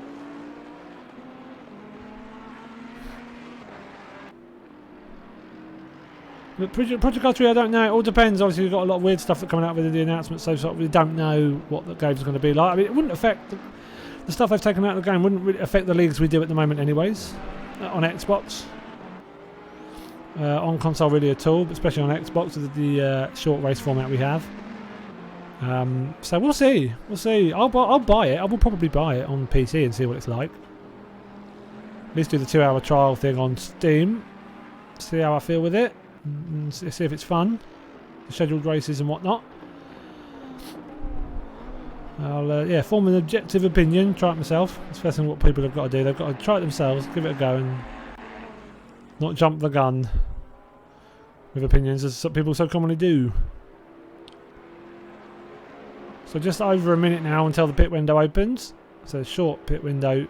Project R3, I don't know. It all depends. Obviously, we've got a lot of weird stuff that coming out with the announcements, so we don't know what the game's going to be like. I mean, it wouldn't affect the stuff they've taken out of the game. Wouldn't really affect the leagues we do at the moment, anyways. On Xbox, on console, really at all, but especially on Xbox with the short race format we have. So we'll see. We'll see. I'll buy it. I will probably buy it on PC and see what it's like. At least do the 2-hour trial thing on Steam. See how I feel with it. And see if it's fun. The scheduled races and whatnot. I'll form an objective opinion. Try it myself. That's the first thing what people have got to do. They've got to try it themselves, give it a go, and not jump the gun with opinions as some people so commonly do. So just over a minute now until the pit window opens. So a short pit window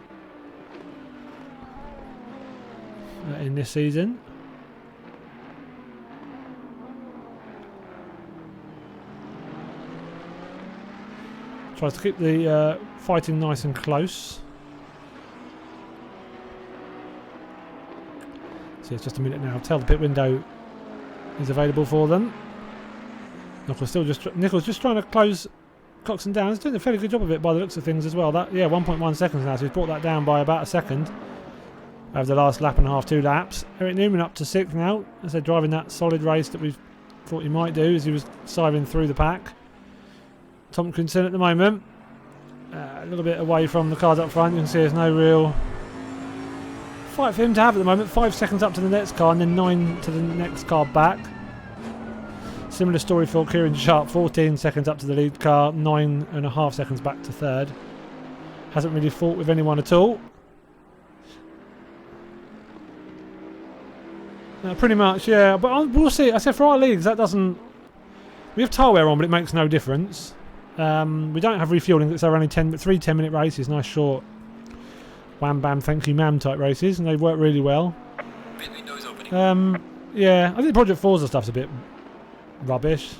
in this season. Tries to keep the fighting nice and close. So it's just a minute now until the pit window is available for them. Nicholls just trying to close Coxon down. He's doing a fairly good job of it by the looks of things as well. 1.1 seconds now, so he's brought that down by about a second. over the last lap and a half, 2 laps. Eric Newman up to 6th now, as they're driving that solid race that we thought he might do, as he was siving through the pack. Tompkinson at the moment, a little bit away from the cars up front. You can see there's no real fight for him to have at the moment. 5 seconds up to the next car and then 9 to the next car back. Similar story for Kieran Sharp, 14 seconds up to the lead car, 9.5 seconds back to 3rd. Hasn't really fought with anyone at all. Pretty much, yeah. But we'll see. I said for our leagues, that doesn't... We have tyre wear on, but it makes no difference. We don't have refuelling. It's only 3 10-minute races. Nice short wham bam thank you ma'am type races, and they work really well. Yeah, I think Project Forza stuff's a bit rubbish.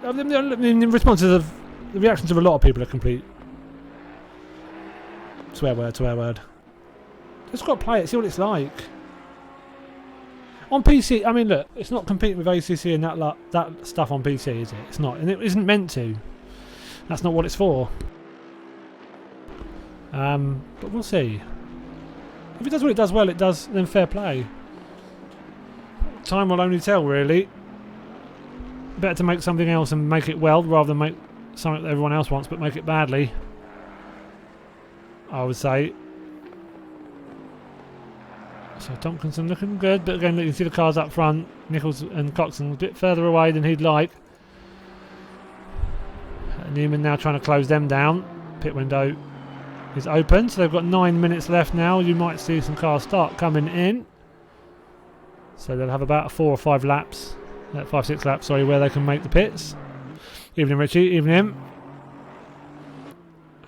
I mean, in response to the reactions of a lot of people are complete swear word. Just got to play it, see what it's like. On PC, I mean, look, it's not competing with ACC and that stuff on PC, is it? It's not, and it isn't meant to. That's not what it's for. But we'll see. If it does what it does well, it does, then fair play. Time will only tell, really. Better to make something else and make it well, rather than make something that everyone else wants, but make it badly. I would say. So Tompkinson looking good, but again you can see the cars up front. Nichols and Coxon a bit further away than he'd like. Newman now trying to close them down. Pit window is open, so they've got 9 minutes left now. You might see some cars start coming in. So they'll have about 4 or 5 laps, 5-6 laps, sorry, where they can make the pits. Evening Richie, evening.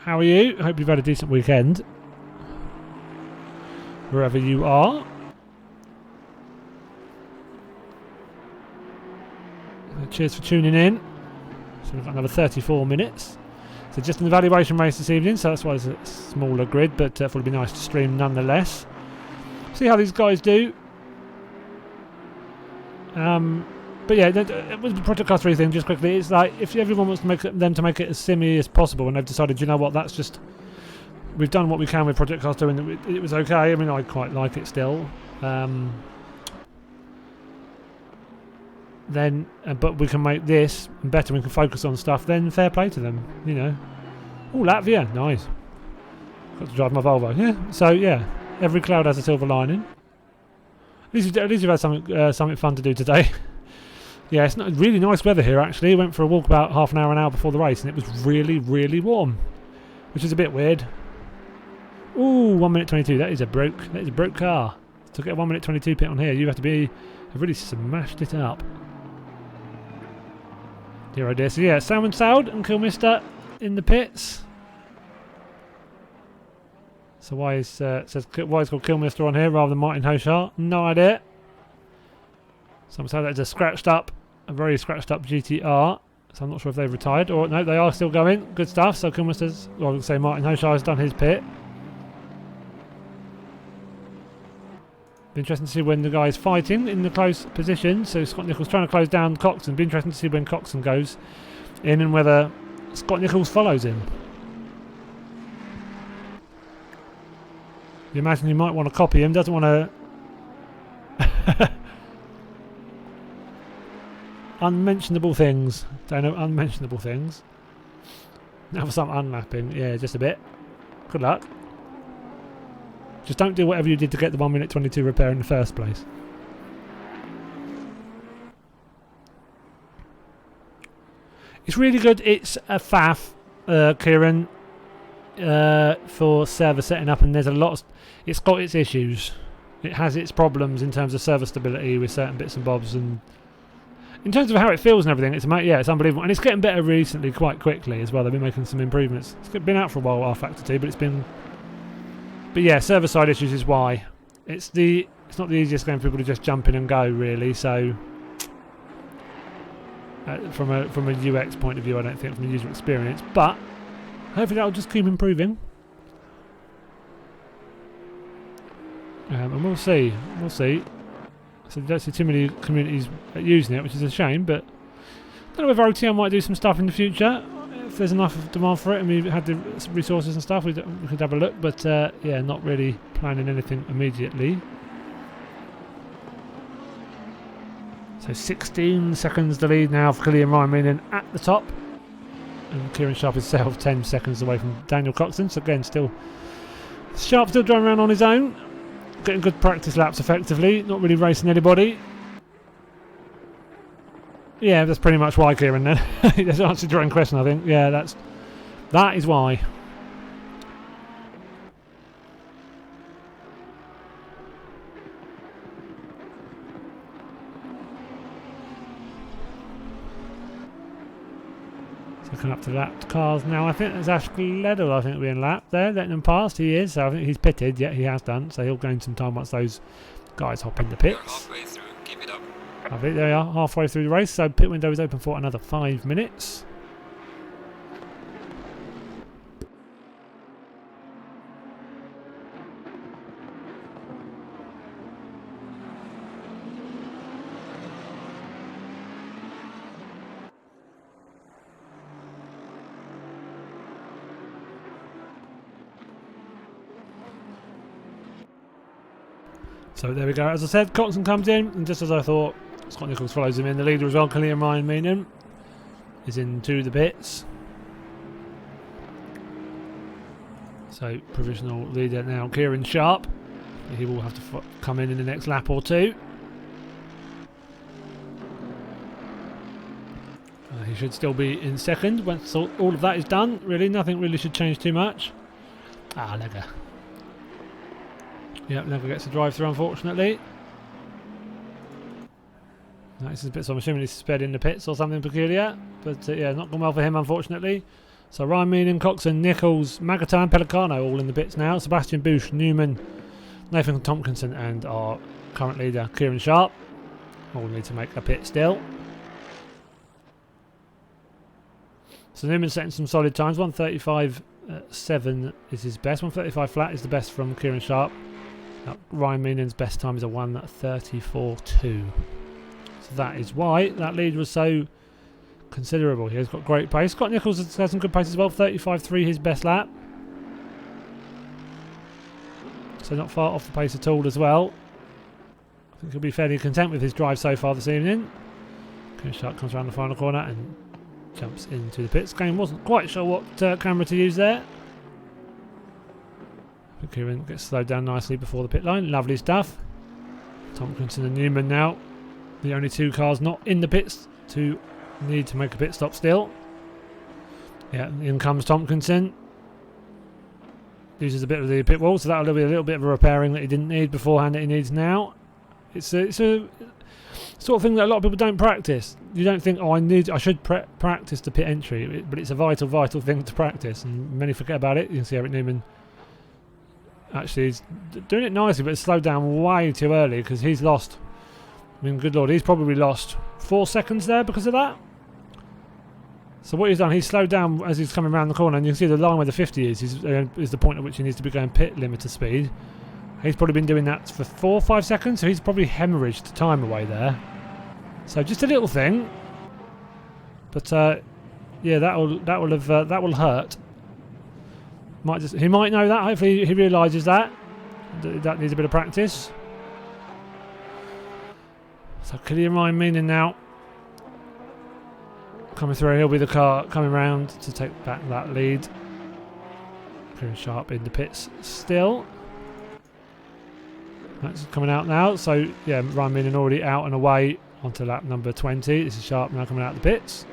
How are you? I hope you've had a decent weekend, wherever you are. Cheers for tuning in. So we've got another 34 minutes. So just an evaluation race this evening, so that's why it's a smaller grid, but it'll be nice to stream nonetheless. See how these guys do. But yeah, with the Project Car 3 thing, just quickly, it's like if everyone wants to make them to make it as simmy as possible, and they've decided, you know what, that's just, we've done what we can with Project Car 2 and it was okay. I mean, I quite like it still. Then, but we can make this better. We can focus on stuff. Then fair play to them, you know. Oh, Latvia, nice. Got to drive my Volvo. Yeah. So yeah, every cloud has a silver lining. At least you've had something fun to do today. Yeah, it's not really nice weather here actually. Went for a walk about half an hour before the race, and it was really, really warm, which is a bit weird. Ooh, 1 minute 22. That is a broke car. To get a 1 minute 22 pit on here, you have really smashed it up. Dear oh dear. So yeah, Salmon Soud and Kilmister in the pits. So why is called Kilmister on here rather than Martin Hoshart? No idea. Salmon Soud, that's a very scratched up GTR. So I'm not sure if they've retired or no, they are still going. Good stuff. So Kilmister's, well, I would say Martin Hoshart has done his pit. Be interesting to see when the guy is fighting in the close position. So Scott Nichols trying to close down Coxon. Be interesting to see when Coxon goes in and whether Scott Nichols follows him. You imagine he might want to copy him, doesn't want to... Unmentionable things. Don't know unmentionable things. Now for some unlapping. Yeah, just a bit. Good luck. Just don't do whatever you did to get the 1 minute 22 repair in the first place. It's really good. It's a faff, Kieran, for server setting up, and there's a lot of, it's got its issues. It has its problems in terms of server stability with certain bits and bobs, and in terms of how it feels and everything, it's unbelievable, and it's getting better recently quite quickly as well. They've been making some improvements. It's been out for a while, R-Factor 2, but yeah, server side issues is why. It's not the easiest game for people to just jump in and go, really. So from a UX point of view, I don't think, from a user experience, but hopefully that'll just keep improving. And we'll see. So don't see too many communities using it, which is a shame, but I don't know whether OTL might do some stuff in the future. there's enough demand for it and we had the resources and stuff, we could have a look, but yeah, not really planning anything immediately. So 16 seconds the lead now for Killian Ryan at the top, and Kieran Sharp himself 10 seconds away from Daniel Coxon. So again, Sharp still driving around on his own, getting good practice laps effectively, not really racing anybody. Yeah, that's pretty much why, Kieran, then. That's answered your own question, I think. Yeah, that is why. So coming up to lapped cars now. I think there's Ash Gledel, I think, being lapped there, letting them past. He is, so I think he's pitted. Yeah, he has done. So he'll gain some time once those guys hop in the pits. Halfway through, keep it up. I think they are halfway through the race, so pit window is open for another 5 minutes. So there we go. As I said, Coxon comes in, and just as I thought, Scott Nicholls follows him in. The leader as well, Killian Ryan is into the pits. So provisional leader now, Kieran Sharp. He will have to come in the next lap or two. He should still be in second once all of that is done. Really, nothing really should change too much. Lega. Yep, Lega gets a drive through, unfortunately. This is a bit, so I'm assuming he's sped in the pits or something peculiar, but yeah, not gone well for him, unfortunately. So Ryan Meenan, Coxon, Nicholls, Magata and Pelicano all in the pits now. Sebastian Bush, Newman, Nathan Tompkinson and our current leader Kieran Sharp all need to make a pit still. So Newman's setting some solid times. 1:35.7 is his best. 1:35 flat is the best from Kieran Sharp. Ryan Meenan's best time is a 1:34.2. So that is why that lead was so considerable. He has got great pace. Scott Nicholls has some good pace as well. 35.3 his best lap. So not far off the pace at all as well. I think he'll be fairly content with his drive so far this evening. Kieran Sharp comes around the final corner and jumps into the pits. Game wasn't quite sure what camera to use there. But Kieran gets slowed down nicely before the pit line. Lovely stuff. Tompkinson and Newman now, the only two cars not in the pits to need to make a pit stop still. Yeah, in comes Tompkinson. Uses a bit of the pit wall, so that'll be a little bit of a repairing that he didn't need beforehand that he needs now. It's a sort of thing that a lot of people don't practice. You don't think, oh, I should practice the pit entry, but it's a vital thing to practice, and many forget about it. You can see Eric Newman actually is doing it nicely, but it's slowed down way too early because he's lost. I mean, good lord, he's probably lost 4 seconds there because of that. So what he's done, he's slowed down as he's coming around the corner, and you can see the line where the 50 is the point at which he needs to be going pit limiter speed. He's probably been doing that for 4 or 5 seconds, so he's probably hemorrhaged time away there. So just a little thing, but yeah, that will hurt. He might know that. Hopefully he realises that needs a bit of practice. So Killian Ryan Meenan now coming through. He'll be the car coming round to take back that lead. Kieran Sharp in the pits still. That's coming out now. So yeah, Ryan Meenan already out and away onto lap number 20. This is Sharp now coming out of the pits.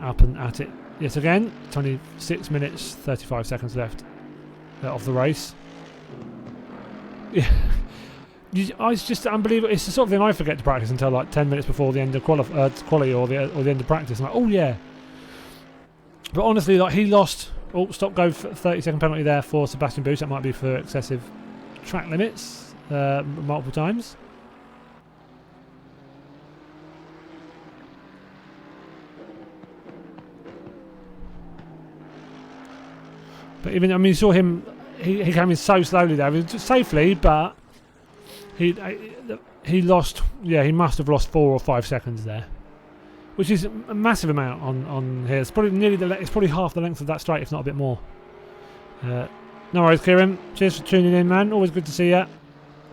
Up and at it yet again. 26 minutes 35 seconds left of the race. Yeah. It's just unbelievable. It's the sort of thing I forget to practice until like 10 minutes before the end of quali or the end of practice. I'm like, oh yeah. But honestly, like he lost. Oh, stop go 30-second penalty there for Sebastian Bush. That might be for excessive track limits multiple times. But even, I mean, you saw him. He came in so slowly there, just safely, but he lost. Yeah, he must have lost 4 or 5 seconds there. which is a massive amount on here. It's probably it's probably half the length of that straight, if not a bit more. No worries, Kieran. Cheers for tuning in, man. Always good to see you.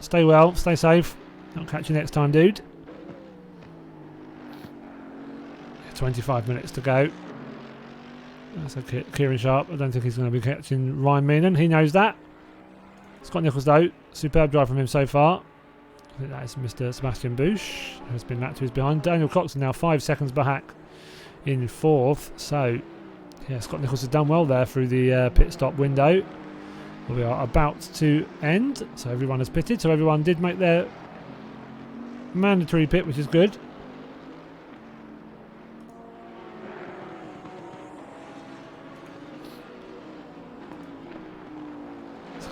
Stay well, stay safe. I'll catch you next time, dude. 25 minutes to go. That's a Kieran Sharp. I don't think he's going to be catching Ryan Meenan. He knows that. Scott Nichols, though. Superb drive from him so far. I think that is Mr. Sebastian Bush, who has been lapped to his behind. Daniel Coxon now 5 seconds back in 4th. So, yeah, Scott Nichols has done well there through the pit stop window. We are about to end. So everyone has pitted. So everyone did make their mandatory pit, which is good.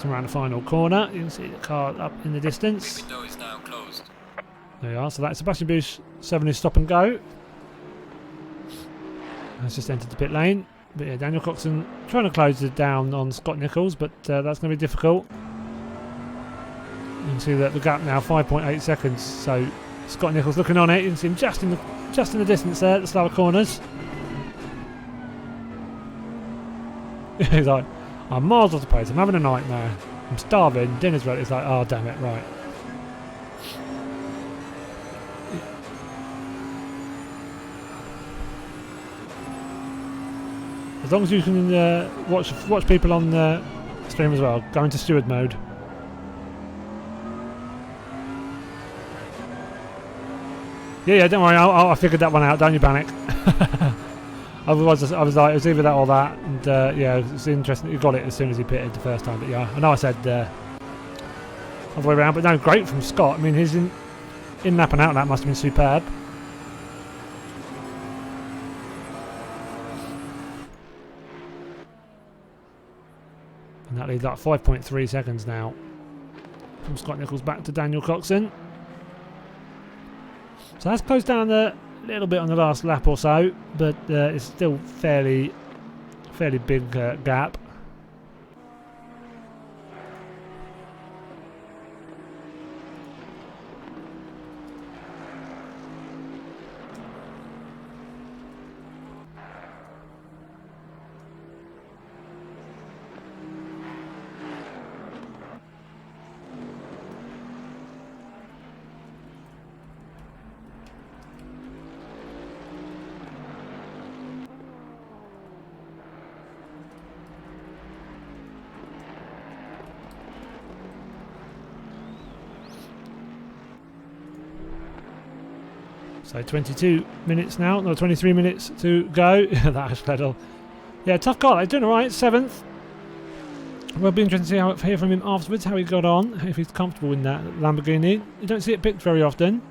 Around the final corner, you can see the car up in the distance. The window is now closed. There we are. So that's Sebastian Bush 7 is stop and go. Has just entered the pit lane. But yeah, Daniel Coxon trying to close it down on Scott Nichols, but that's going to be difficult. You can see that the gap now 5.8 seconds. So Scott Nichols looking on it. You can see him just in the distance there at the slower corners. He's like, I'm miles off the pace, I'm having a nightmare, I'm starving, dinner's ready. It's like, oh damn it, right. As long as you can watch people on the stream as well, go into steward mode. Yeah, don't worry, I figured that one out, don't you panic. Otherwise, I was like, it was either that or that, and yeah, it's interesting that you got it as soon as he pitted the first time. But yeah, I know I said all the way around, but no, great from Scott. I mean, his in lap and out that must have been superb. And that leaves like 5.3 seconds now from Scott Nichols back to Daniel Coxon. So that's closed down a little bit on the last lap or so, but it's still fairly big gap. So 22 minutes now, no 23 minutes to go. That is pedal. Yeah, tough car. They're doing alright, 7th. Will be interesting to hear from him afterwards, how he got on, if he's comfortable in that Lamborghini. You don't see it picked very often.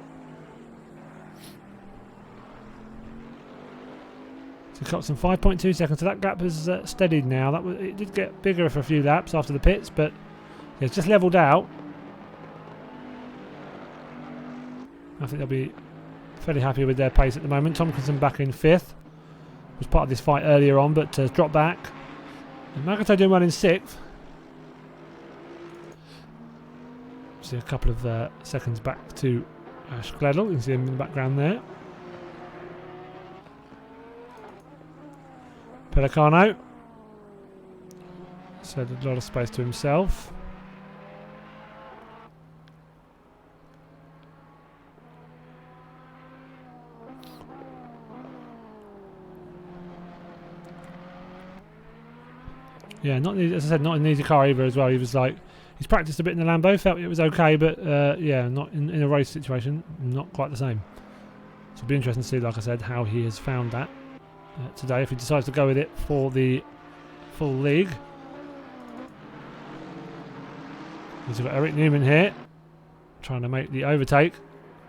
So Coxon 5.2 seconds, so that gap has steadied now. It did get bigger for a few laps after the pits, but yeah, it's just levelled out. I think they'll be fairly happy with their pace at the moment. Tompkinson back in 5th. Was part of this fight earlier on, but dropped back. And Magato doing well in 6th. See a couple of seconds back to Ash Gledel. You can see him in the background there. Pelicano. So a lot of space to himself. Yeah, as I said, not an easy car either as well. He was like, he's practiced a bit in the Lambo, felt it was okay, but yeah, not in a race situation, not quite the same. So it'll be interesting to see, like I said, how he has found that today, if he decides to go with it for the full league. We've got Eric Newman here, trying to make the overtake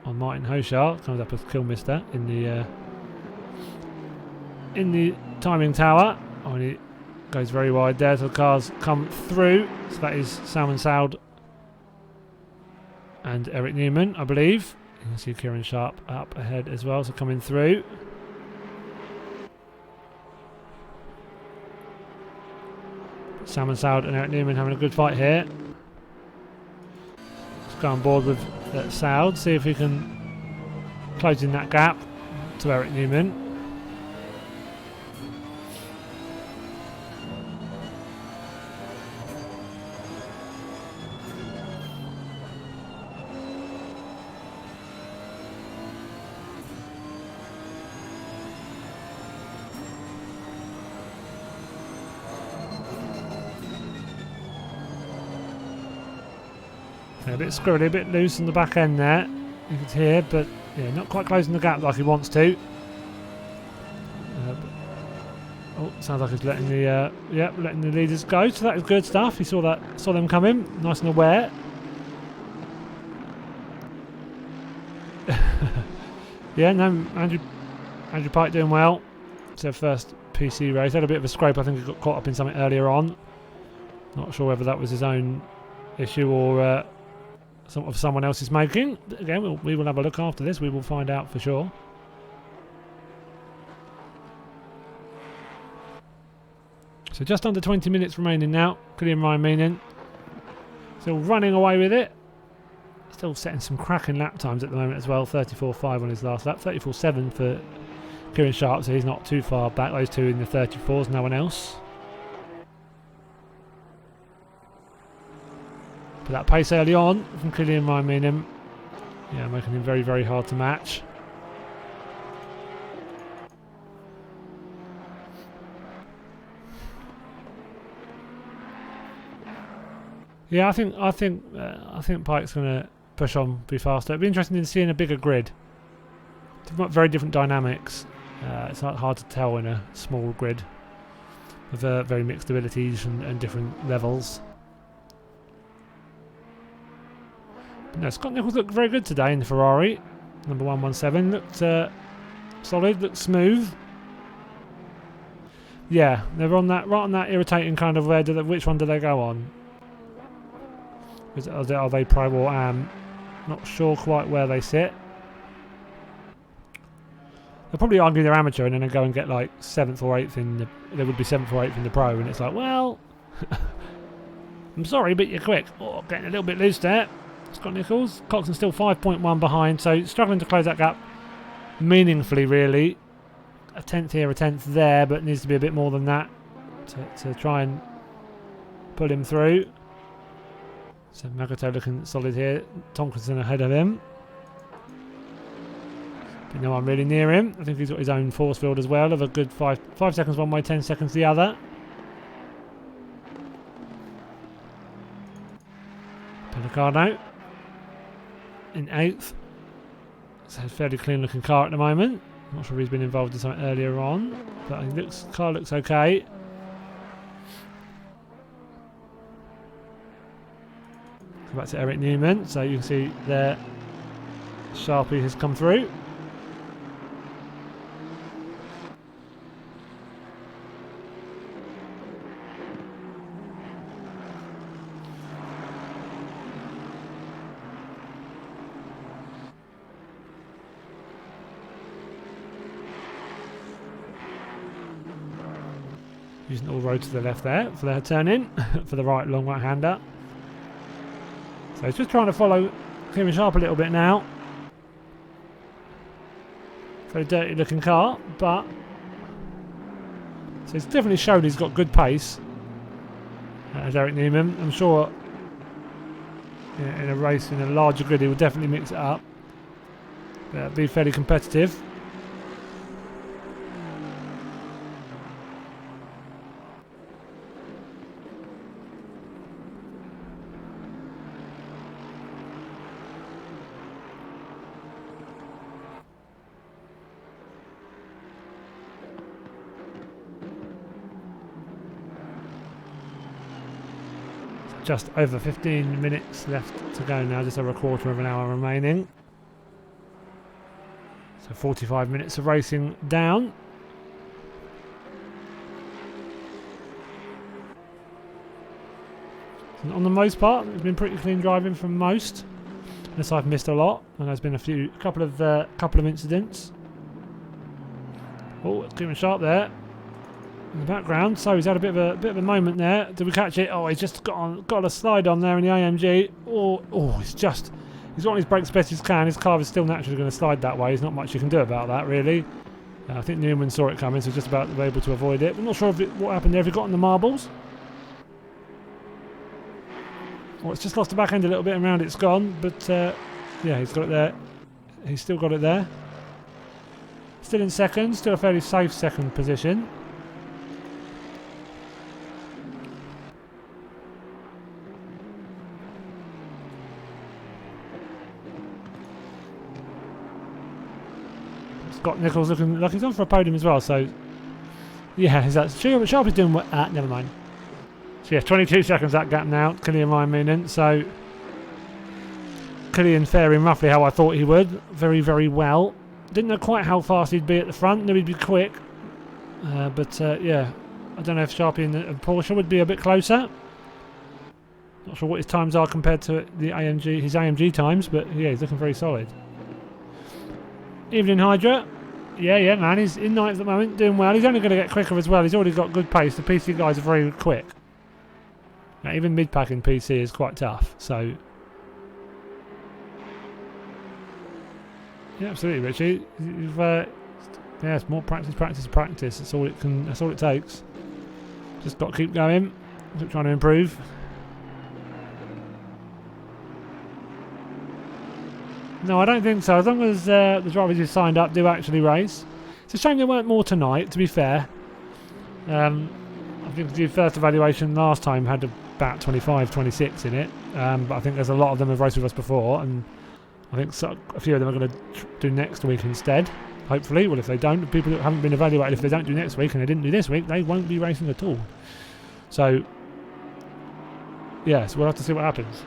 on Martin Hoshar. Comes up with Kilmister in the timing tower. Oh, and he goes very wide there, so the cars come through. So that is Salman Saud and Eric Newman, I believe. You can see Kieran Sharp up ahead as well, so coming through. Salman Saud and Eric Newman having a good fight here. Let's go on board with Saud, see if we can close in that gap. to Eric Newman. A bit squirrely, a bit loose on the back end there. You can hear, but yeah, not quite closing the gap like he wants to. Oh, sounds like he's letting the letting the leaders go. So that is good stuff. He saw them coming, nice and aware. Yeah, no, Andrew Pike doing well. It's their first PC race. Had a bit of a scrape. I think he got caught up in something earlier on. Not sure whether that was his own issue or of someone else's making. But again, we will have a look after this. We will find out for sure. So just under 20 minutes remaining now. Killian Ryan Meanin still running away with it. Still setting some cracking lap times at the moment as well. 34.5 on his last lap. 34.7 for Kieran Sharp, so he's not too far back. Those two in the 34s, no one else. But that pace early on from Killian Ryan Meanin, yeah, making him very, very hard to match. Yeah, I think Pike's going to push on, be faster. It'd be interesting to see in a bigger grid. Very different dynamics. It's hard to tell in a small grid with very mixed abilities and different levels. No, Scott Nicholls looked very good today in the Ferrari. Number 117 looked solid, looked smooth. Yeah, they're on that right on that irritating kind of which one do they go on? Are they Pro or Am? Not sure quite where they sit. They'll probably argue they're amateur and then go and get like 7th or 8th in the. They would be 7th or 8th in the Pro, and it's like, well, I'm sorry, but you're quick. Oh, getting a little bit loose there. Scott Nicholls. Coxon's still 5.1 behind, so struggling to close that gap meaningfully, really. A 10th here, a 10th there, but needs to be a bit more than that to try and pull him through. So Magato looking solid here. Tomkinson ahead of him. But no one really near him. I think he's got his own force field as well of a good 5 seconds one way, 10 seconds the other. Pellicano in 8th. It's a fairly clean looking car at the moment. Not sure if he's been involved in something earlier on, but the car looks okay. Go back to Eric Newman, so you can see there Sharpie has come through. Using all road to the left there for their turn in for the long right hander. So he's just trying to follow Kieran Sharp a little bit now. Very dirty looking car, but so it's definitely showed he's got good pace. Eric Newman, I'm sure in a race in a larger grid he will definitely mix it up. Be fairly competitive. Just over 15 minutes left to go now, just over a quarter of an hour remaining. So 45 minutes of racing down. And on the most part, it's been pretty clean driving from most, unless I've missed a lot, and there's been a couple of incidents. Oh, it's Kieran Sharp there in the background, so he's had a bit of a moment there. Did we catch it? Oh, he's just got a slide on there in the AMG. Oh, He's on his brakes as best as he can. His car is still naturally going to slide that way. There's not much you can do about that, really. I think Newman saw it coming, so just about able to avoid it. I'm not sure what happened there. Have you got on the marbles? Well, it's just lost the back end a little bit and round it's gone, but yeah, he's got it there. He's still got it there. Still in second, still a fairly safe second position. Scott Nicholls looking like he's on for a podium as well, so yeah, Sharp is doing what? Never mind. So yeah, 22 seconds that gap now, Killian Ryan, so Killian faring roughly how I thought he would, very, very well. Didn't know quite how fast he'd be at the front, knew he'd be quick, but yeah, I don't know if Sharpie and Porsche would be a bit closer. Not sure what his times are compared to his AMG times, but yeah, he's looking very solid. Evening Hydra. Yeah, man, he's in ninth at the moment, doing well. He's only going to get quicker as well. He's already got good pace. The PC guys are very quick. Now, even mid-pack in PC is quite tough, so... Yeah, absolutely, Richie. Yeah, it's more practice. That's all it can. That's all it takes. Just got to keep going. Keep trying to improve. No, I don't think so. As long as the drivers who signed up do actually race. It's a shame there weren't more tonight, to be fair. I think the first evaluation last time had about 25, 26 in it. But I think there's a lot of them have raced with us before, and I think a few of them are going to do next week instead, hopefully. Well, if they don't, the people that haven't been evaluated, if they don't do next week and they didn't do this week, they won't be racing at all. So, yeah, so we'll have to see what happens.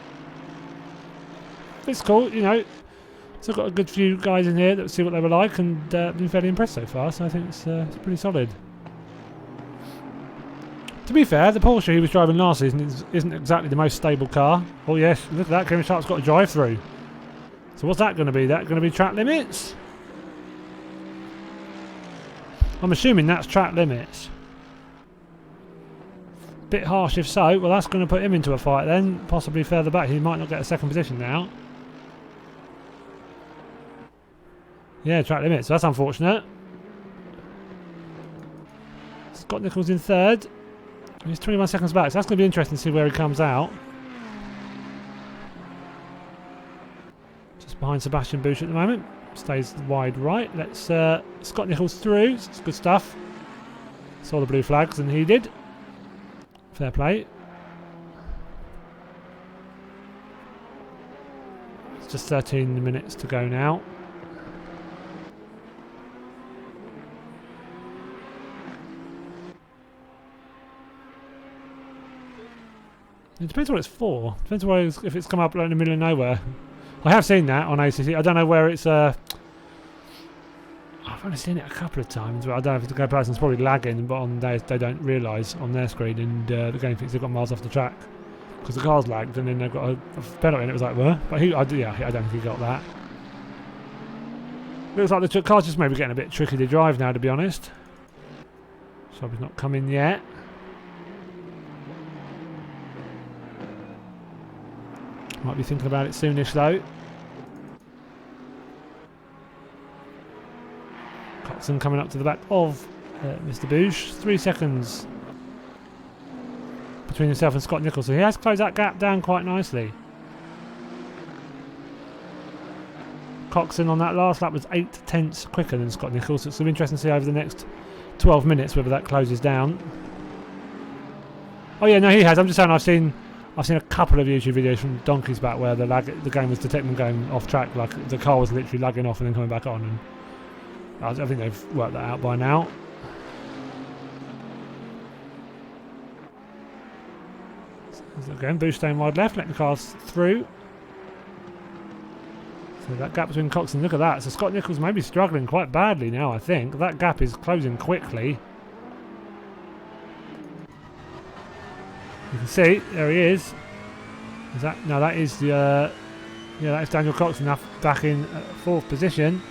It's cool, you know. So I've got a good few guys in here that see what they were like, and been fairly impressed so far, so I think it's pretty solid. To be fair, the Porsche he was driving last season isn't exactly the most stable car. Oh yes, look at that, Kevin Sharp's got a drive-through. So what's that going to be? That going to be track limits? I'm assuming that's track limits. Bit harsh if so. Well, that's going to put him into a fight then. Possibly further back. He might not get a second position now. Yeah, track limits. So that's unfortunate. Scott Nicholls in third. He's 21 seconds back. So that's going to be interesting to see where he comes out. Behind Sebastian Bush at the moment. Stays wide right. Let's Scott Nicholls through. It's good stuff. Saw the blue flags and he did. Fair play. It's just 13 minutes to go now. It depends what it's for. Depends if it's come up like in the middle of nowhere. I have seen that on ACC. I don't know where it's. I've only seen it a couple of times, but I don't know if the person's probably lagging, but on theirs they don't realise on their screen, and the game thinks they've got miles off the track because the car's lagged, and then they've got a penalty, and it was like, what? But I don't think he got that. Looks like the car's just maybe getting a bit tricky to drive now, to be honest. So he's not coming yet. Might be thinking about it soonish though. Coxon coming up to the back of Mr. Bush. 3 seconds between himself and Scott Nicholls. So he has closed that gap down quite nicely. Coxon on that last lap was 8 tenths quicker than Scott Nicholls. So it's going to be interesting to see over the next 12 minutes whether that closes down. Oh yeah, no, he has. I'm just saying I've seen a couple of YouTube videos from donkeys back where the game was detecting them going off track, like the car was literally lagging off and then coming back on, and I think they've worked that out by now. So again, Bush staying wide left, letting the cars through. So that gap between Cox and look at that. So Scott Nicholls may be struggling quite badly now, I think. That gap is closing quickly. You can see, there he is. Is that? No, that is the. Yeah, that is Daniel Coxon back in 4th position.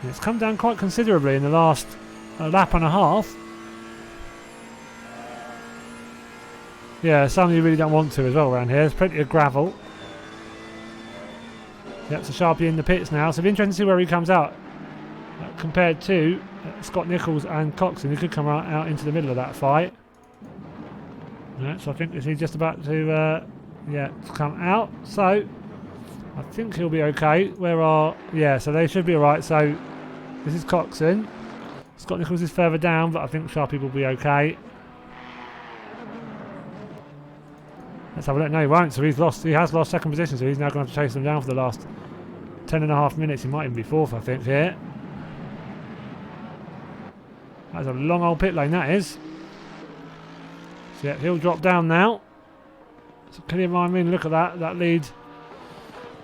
And it's come down quite considerably in the last lap and a half. Yeah, something you really don't want to as well around here. There's plenty of gravel. Yep, so Sharpie in the pits now. So it'll be interesting to see where he comes out. Compared to Scott Nichols and Coxon, he could come out into the middle of that fight. Yeah, so I think he's just about to come out. So I think he'll be okay. So they should be alright. So this is Coxon. Scott Nichols is further down, but I think Sharpie will be okay. Let's have a look. No, he won't. So he has lost second position, so he's now going to have to chase them down for the last 10.5 minutes. He might even be fourth, I think, here. That's a long old pit lane, that is. So yeah, he'll drop down now. So can you look at that lead.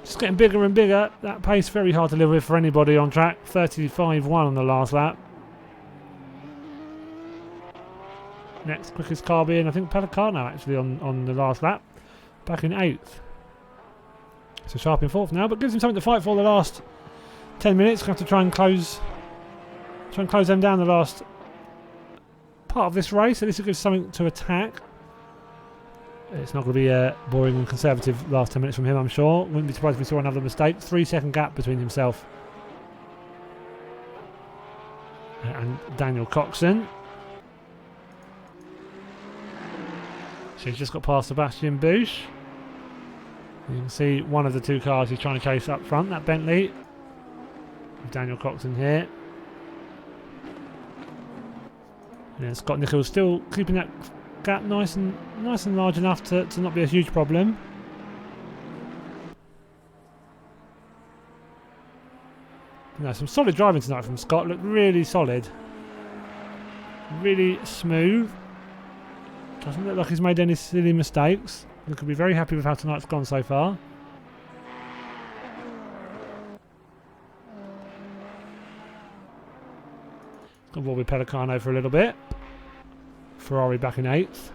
Just getting bigger and bigger. That pace very hard to live with for anybody on track. 35.1 on the last lap. Next quickest car being, I think, Pelicano actually on the last lap. Back in 8th. So Sharp in 4th now, but gives him something to fight for the last 10 minutes. Going to have to try and close them down the last part of this race. At least it gives something to attack. It's not going to be a boring and conservative last 10 minutes from him, I'm sure. Wouldn't be surprised if we saw another mistake. 3-second gap between himself and Daniel Coxon. So he's just got past Sebastian Bush. You can see one of the two cars he's trying to chase up front, that Bentley. With Daniel Coxon here. And Scott Nichols still keeping that gap nice and large enough to not be a huge problem. No, some solid driving tonight from Scott. Looked really solid. Really smooth. Doesn't look like he's made any silly mistakes. We could be very happy with how tonight's gone so far. Got ball with Pelicano for a little bit. Ferrari back in 8th.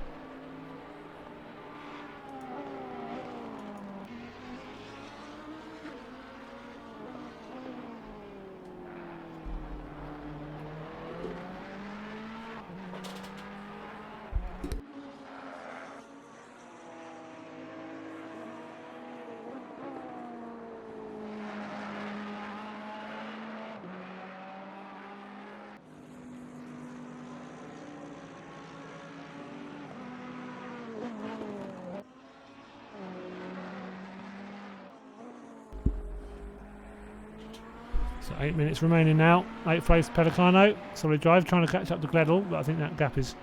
So 8 minutes remaining now. 8th place Pelicano. Solid drive, trying to catch up to Gledall, but I think that gap is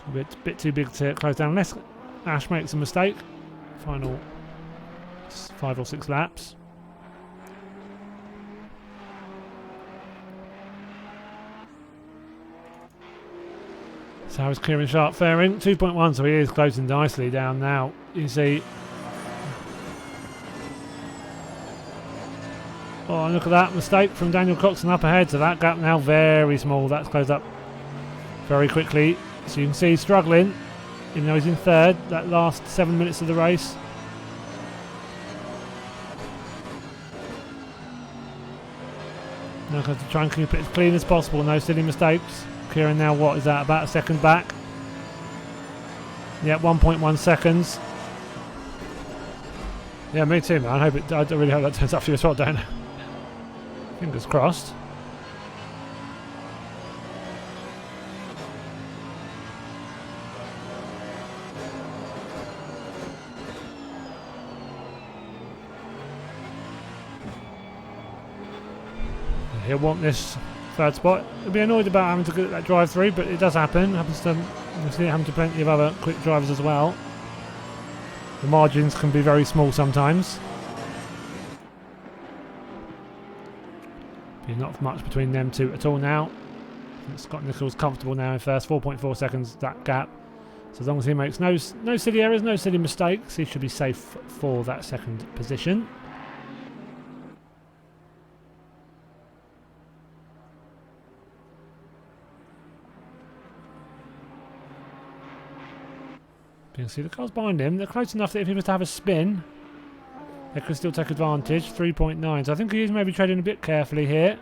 a bit too big to close down unless Ash makes a mistake. Final 5 or 6 laps. So how is Kieran Sharp faring? 2.1, so he is closing nicely down now. You see. Oh, and look at that mistake from Daniel Coxon up ahead. So that gap now very small. That's closed up very quickly. So you can see he's struggling, even though he's in 3rd. That last 7 minutes of the race. Now going to try and keep it as clean as possible. No silly mistakes. Kieran now, what is that? About a second back. Yeah, 1.1 seconds. Yeah, me too, man. I really hope that turns out for you as well, Dan. Fingers crossed. He'll want this 3rd spot. He'll be annoyed about having to get that drive through, but it does happen. Happens to, we've seen it happen to plenty of other quick drivers as well. The margins can be very small sometimes. Not much between them two at all now. Scott Nichols comfortable now in 1st, 4.4 seconds that gap. So as long as he makes no silly errors, no silly mistakes, he should be safe for that 2nd position. You can see the cars behind him. They're close enough that if he was to have a spin, they could still take advantage. 3.9. So I think he is maybe trading a bit carefully here.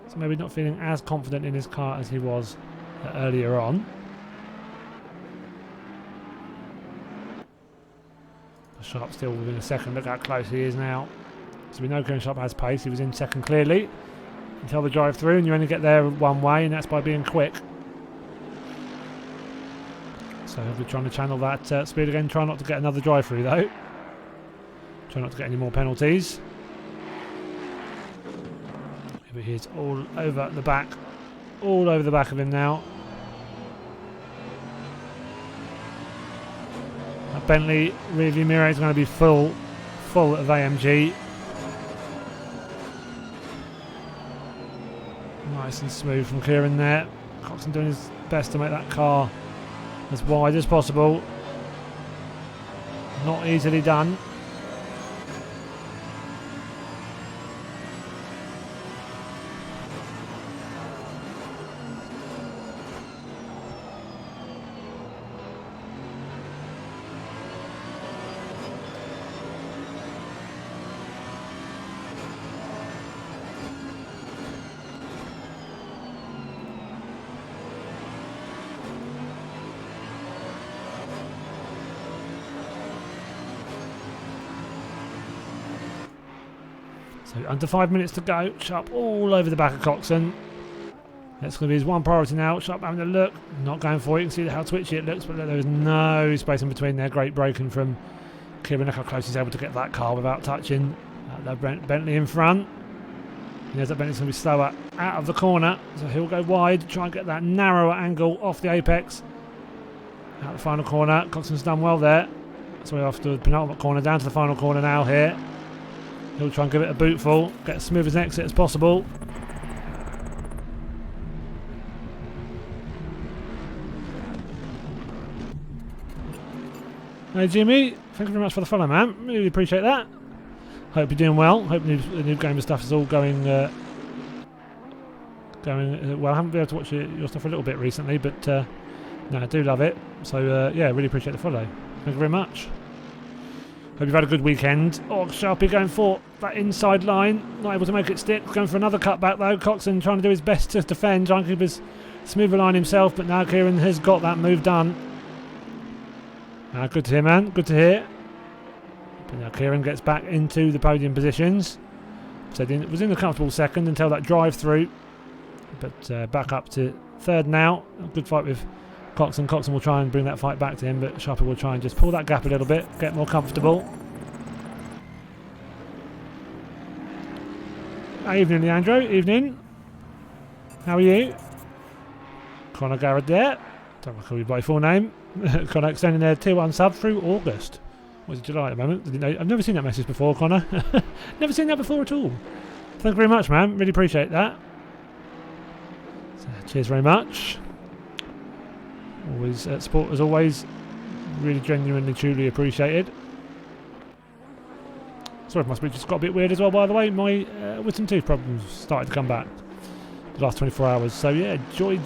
So maybe not feeling as confident in his car as he was earlier on. Sharp still within a second. Look how close he is now. So we know Kieran Sharp has pace. He was in second clearly until the drive through, and you only get there one way, and that's by being quick. So he'll be trying to channel that speed again. Try not to get another drive through though. Try not to get any more penalties. But he's all over the back. All over the back of him now. That Bentley rearview mirror is going to be full of AMG. Nice and smooth from Kieran there. Coxon doing his best to make that car as wide as possible. Not easily done. So under 5 minutes to go. Sharp all over the back of Coxon. That's going to be his one priority now. Sharp having a look. Not going for it. You can see how twitchy it looks, but there is no space in between there. Great braking from Kieran. Look how close he's able to get that car without touching. Bentley in front. He knows that Bentley's going to be slower out of the corner. So he'll go wide. Try and get that narrower angle off the apex. Out the final corner. Coxon's done well there. So we're off to the penultimate corner. Down to the final corner now here. He'll try and give it a bootful, get as smooth as an exit as possible. Hey Jimmy, thank you very much for the follow, man. Really appreciate that. Hope you're doing well. Hope the new game and stuff is all going well. I haven't been able to watch your stuff for a little bit recently, but no, I do love it. So yeah, really appreciate the follow. Thank you very much. Hope you've had a good weekend. Oh, Sharpie going for that inside line. Not able to make it stick. Going for another cutback though. Coxon trying to do his best to defend. Trying to keep his smoother line himself. But now Kieran has got that move done. Good to hear, man. Good to hear. But now Kieran gets back into the podium positions. So it was in the comfortable second until that drive through. But back up to third now. A good fight with Coxon. Coxon will try and bring that fight back to him, but Sharpie will try and just pull that gap a little bit, get more comfortable. Evening, Leandro. Evening. How are you? Connor Garrett there. Don't want to call you by full name. Connor extending their tier 1 sub through August. What's July at the moment? I've never seen that message before, Connor. Never seen that before at all. Thank you very much, man. Really appreciate that. So, cheers very much. Always support as always, really genuinely, truly appreciated. Sorry if my speech just got a bit weird as well, by the way. My wisdom tooth problems started to come back the last 24 hours. So yeah, joy.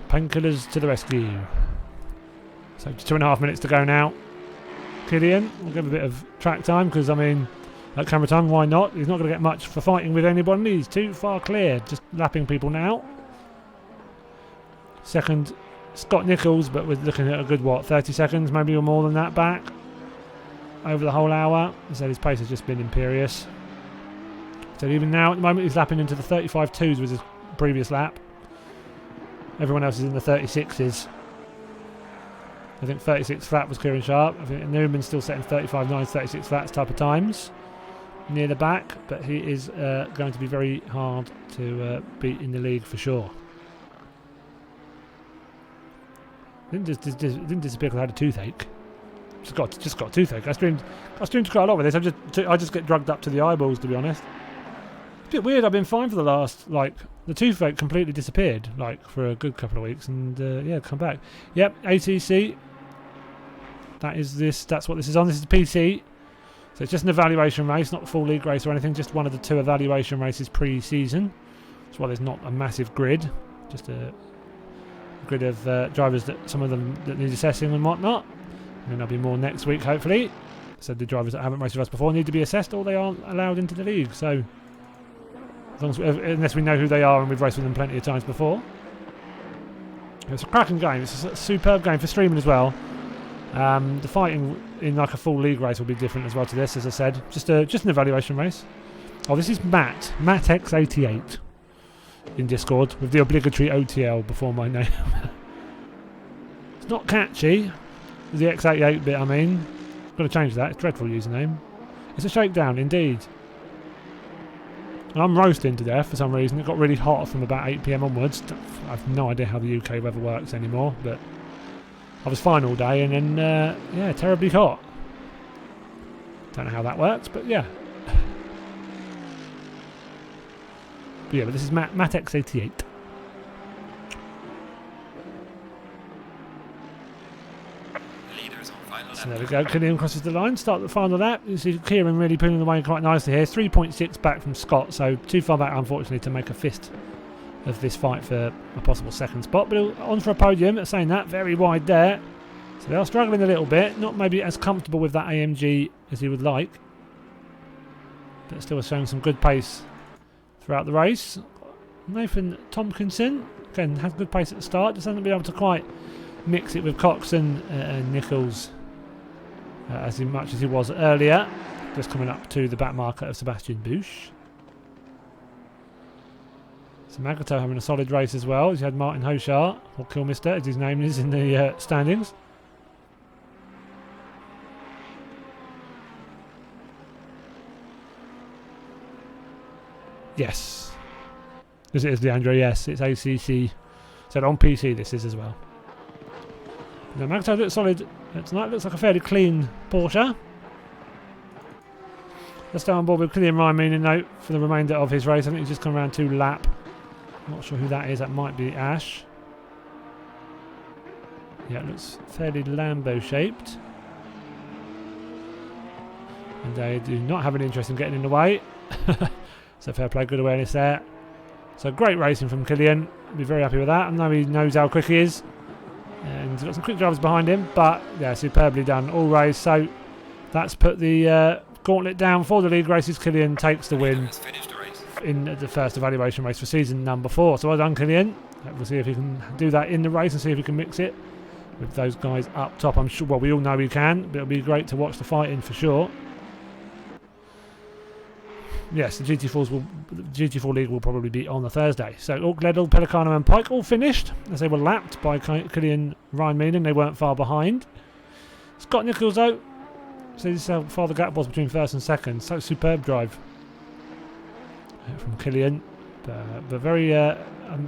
Painkillers to the rescue. So 2.5 minutes to go now. Killian, we'll give a bit of track time because I mean, at camera time, why not? He's not going to get much for fighting with anybody. He's too far clear. Just lapping people now. Second, Scott Nichols, but we're looking at a good, 30 seconds, maybe or more than that back over the whole hour. So his pace has just been imperious. So even now, at the moment, he's lapping into the 35.2s with his previous lap. Everyone else is in the 36s. I think 36 flat was Kieran Sharp. I think Newman's still setting 35.9, 36 flats type of times near the back, but he is going to be very hard to beat in the league for sure. Didn't disappear because I had a toothache. Just got a toothache. I streamed quite a lot with this. I just get drugged up to the eyeballs, to be honest. It's a bit weird. I've been fine for the last the toothache completely disappeared for a good couple of weeks, and yeah, come back. Yep, ACC. That's what this is on. This is PC. So it's just an evaluation race, not a full league race or anything. Just one of the 2 evaluation races pre-season. That's why there's not a massive grid. Just a grid of drivers some of them that need assessing and whatnot, and then there'll be more next week hopefully. So the drivers that haven't raced with us before need to be assessed, or they aren't allowed into the league. So as long as unless we know who they are and we've raced with them plenty of times before. It's a cracking game. It's a superb game for streaming as well. The fighting in like a full league race will be different as well to this, as I said. Just an evaluation race. Oh, this is MatX88 in Discord with the obligatory OTL before my name. It's not catchy. The X88 bit, I mean. Got to change that. It's a dreadful username. It's a shakedown, indeed. And I'm roasting to death for some reason. It got really hot from about 8 PM onwards. I have no idea how the UK weather works anymore, but I was fine all day, and then, yeah, terribly hot. Don't know how that works, but yeah. But yeah, but this is MatX88. So there we go, Killian crosses the line, start the final lap. You see Kieran really pulling away quite nicely here. 3.6 back from Scott, so too far back unfortunately to make a fist of this fight for a possible second spot. But on for a podium, saying that, very wide there. So they are struggling a little bit, not maybe as comfortable with that AMG as he would like. But still showing some good pace throughout the race. Nathan Tompkinson, again, has good pace at the start, just hasn't been able to quite mix it with Coxon and Nichols as much as he was earlier. Just coming up to the back marker of Sebastian Busch. So Magato having a solid race as well. He's had Martin Hoshar, or Kilmister as his name is in the standings. Yes. This is Leandro, yes. It's ACC. So on PC this is as well. Now Magato looks solid tonight. Looks like a fairly clean Porsche. Let's stay on board with Killian Ryan note for the remainder of his race. I think he's just come around to lap. Not sure who that is. That might be Ash. Yeah, it looks fairly Lambo shaped. And they do not have an interest in getting in the way. So fair play, good awareness there. So great racing from Killian. Be very happy with that. I know he knows how quick he is. And he's got some quick drivers behind him. But yeah, superbly done all race. So that's put the gauntlet down for the league races. Killian takes the win in the first evaluation race for season number 4. So well done, Killian. We'll see if he can do that in the race and see if he can mix it with those guys up top. I'm sure, well, we all know he can, but it'll be great to watch the fight in for sure. Yes, the GT4 League will probably be on the Thursday. So Gledel, Pelicano and Pike all finished as they were lapped by Killian Ryan meaning they weren't far behind. Scott Nichols though, so this is how far the gap was between first and second. So superb drive from Killian, but very I'm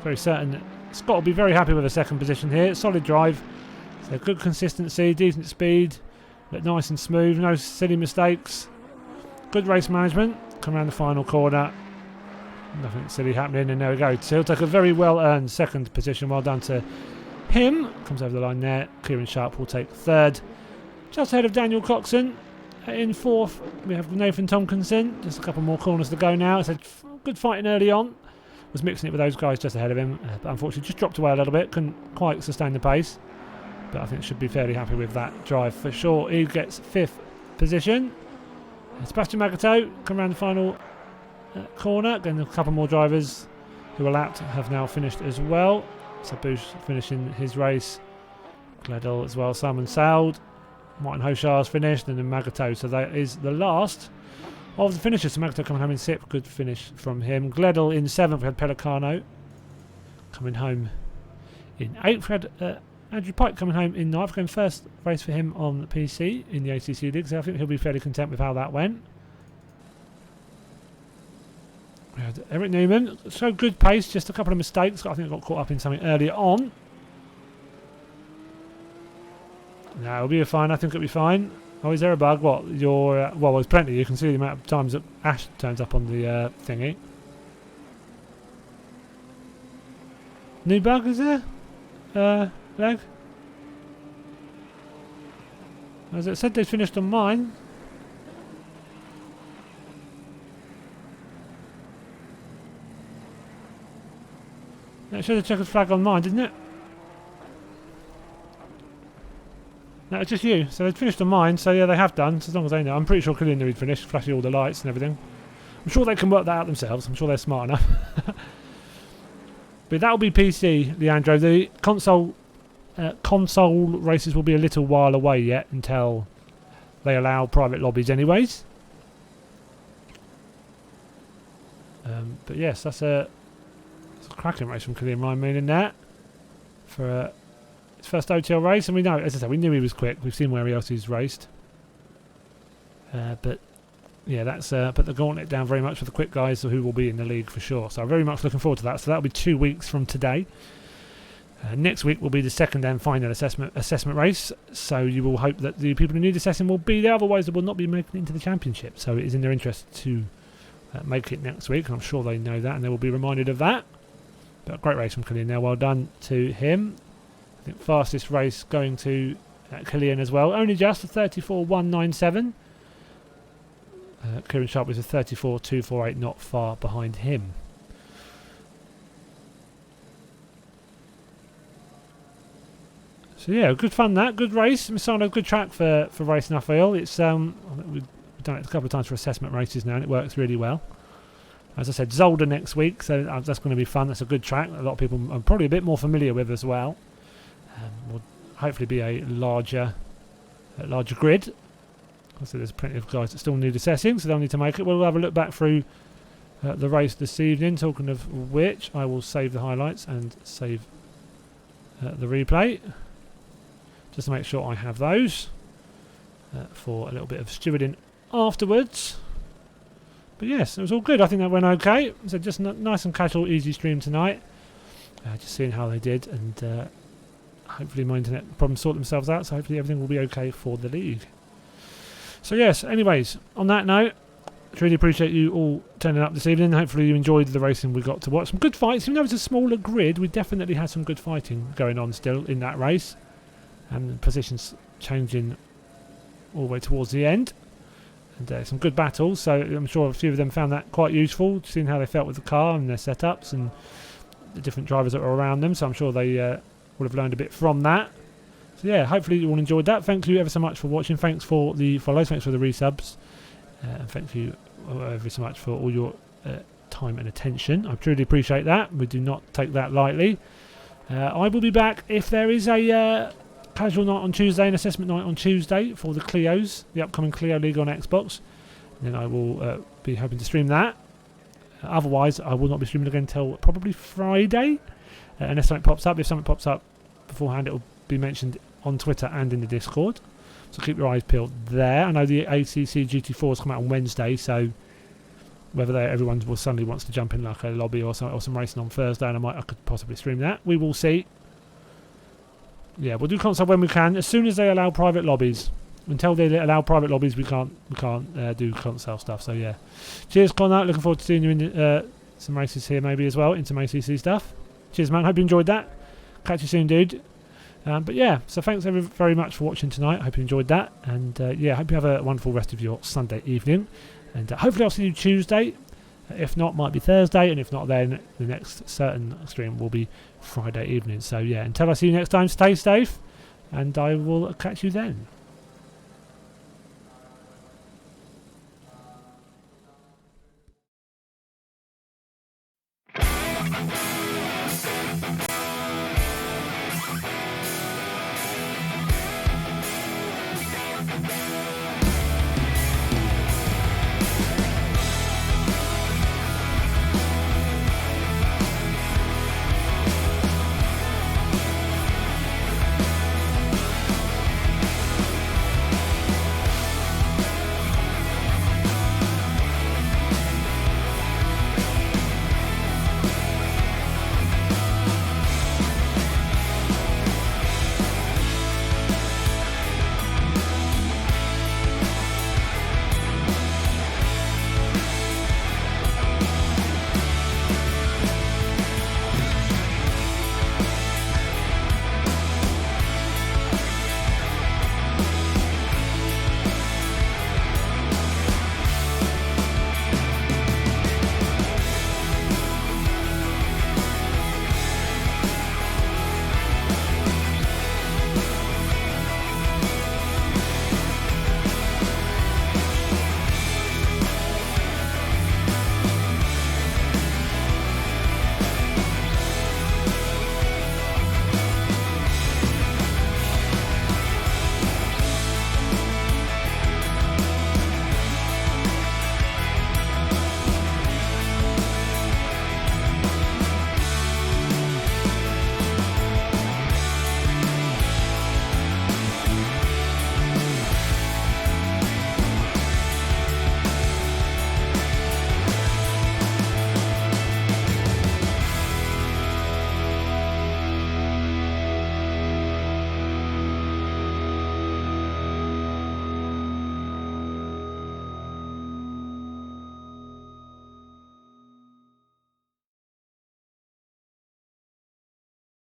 very certain Scott will be very happy with the second position here. Solid drive, so good consistency, decent speed, but nice and smooth, no silly mistakes. Good race management. Come around the final corner. Nothing silly happening, and there we go. So he'll take a very well-earned second position. Well done to him. Comes over the line there. Kieran Sharp will take third. Just ahead of Daniel Coxon. In fourth, we have Nathan Tompkinson. Just a couple more corners to go now. So good fighting early on. Was mixing it with those guys just ahead of him. But unfortunately, just dropped away a little bit. Couldn't quite sustain the pace. But I think should be fairly happy with that drive for sure. He gets fifth position. Sebastian Magato come around the final corner. Again, a couple more drivers who were lapped have now finished as well. So Busch finishing his race. Gledel as well. Simon Saud. Martin Hoshar's finished, and then Magato. So that is the last of the finishers. So Magato coming home in 6th. Good finish from him. Gledel in 7th. We had Pelicano coming home in 8th. We had Andrew Pike coming home in 9th, going first race for him on the PC in the ACC League, so I think he'll be fairly content with how that went. We had Eric Newman, so good pace, just a couple of mistakes. I think I got caught up in something earlier on. No, it'll be fine, I think it'll be fine. Oh, is there a bug? What? Well, there's plenty. You can see the amount of times that Ash turns up on the thingy. New bug, is there? Leg? As it said, they finished on mine. It showed a checkered flag on mine, didn't it? No, it's just you. So they finished on mine, so yeah, they have done, so as long as they know. I'm pretty sure Killian knew he'd finished, flashing all the lights and everything. I'm sure they can work that out themselves. I'm sure they're smart enough. But that'll be PC, Leandro. The console console races will be a little while away yet until they allow private lobbies anyways. But yes, that's a cracking race from Killian Ryan in that for his first OTL race, and we know, as I said, we knew he was quick. We've seen where else he's raced, but yeah, that's put the gauntlet down very much for the quick guys who will be in the league for sure. So I'm very much looking forward to that. So that'll be 2 weeks from today. Next week will be the second and final assessment race. So you will hope that the people who need assessing will be there. Otherwise, they will not be making it into the championship. So it is in their interest to make it next week, and I'm sure they know that, and they will be reminded of that. But a great race from Killian there. Well done to him. I think fastest race going to Killian as well. Only just a 34.197. Kieran Sharp was a 34.248, not far behind him. So yeah, good fun that. Good race. Misano, good track for racing, I feel. It's we've done it a couple of times for assessment races now, and it works really well. As I said, Zolder next week, so that's going to be fun. That's a good track. A lot of people I'm probably a bit more familiar with as well. Will hopefully be a larger grid. So there's plenty of guys that still need assessing, so they'll need to make it. We'll have a look back through the race this evening. Talking of which, I will save the highlights and save the replay, just to make sure I have those for a little bit of stewarding afterwards. But yes, it was all good. I think that went okay. So just nice and casual, easy stream tonight. Just seeing how they did, and hopefully my internet problems sort themselves out. So hopefully everything will be okay for the league. So yes, anyways, on that note, really appreciate you all turning up this evening. Hopefully you enjoyed the racing we got to watch. Some good fights. Even though it's a smaller grid, we definitely had some good fighting going on still in that race. And positions changing all the way towards the end. And some good battles, so I'm sure a few of them found that quite useful, seeing how they felt with the car and their setups and the different drivers that were around them. So I'm sure they would have learned a bit from that. So yeah, hopefully you all enjoyed that. Thank you ever so much for watching. Thanks for the follows, thanks for the resubs, and thank you ever so much for all your time and attention. I truly appreciate that. We do not take that lightly. I will be back if there is a casual night on Tuesday, an assessment night on Tuesday for the Clios, the upcoming Clio League on Xbox. And then I will be hoping to stream that. Otherwise, I will not be streaming again until probably Friday, unless something pops up. If something pops up beforehand, it will be mentioned on Twitter and in the Discord. So keep your eyes peeled there. I know the ACC GT4 has come out on Wednesday, so whether everyone will suddenly wants to jump in like a lobby or some racing on Thursday, and I could possibly stream that. We will see. Yeah, we'll do console when we can, as soon as they allow private lobbies. Until they allow private lobbies, we can't do console stuff. So yeah, cheers, Connor. Looking forward to seeing you in some races here, maybe as well, in some ACC stuff. Cheers, man. Hope you enjoyed that. Catch you soon, dude. But yeah, so thanks very much for watching tonight. Hope you enjoyed that, and yeah, hope you have a wonderful rest of your Sunday evening. And hopefully I'll see you Tuesday. If not, might be Thursday, and if not, then the next certain stream will be Friday evening. So yeah, until I see you next time, stay safe, and I will catch you then.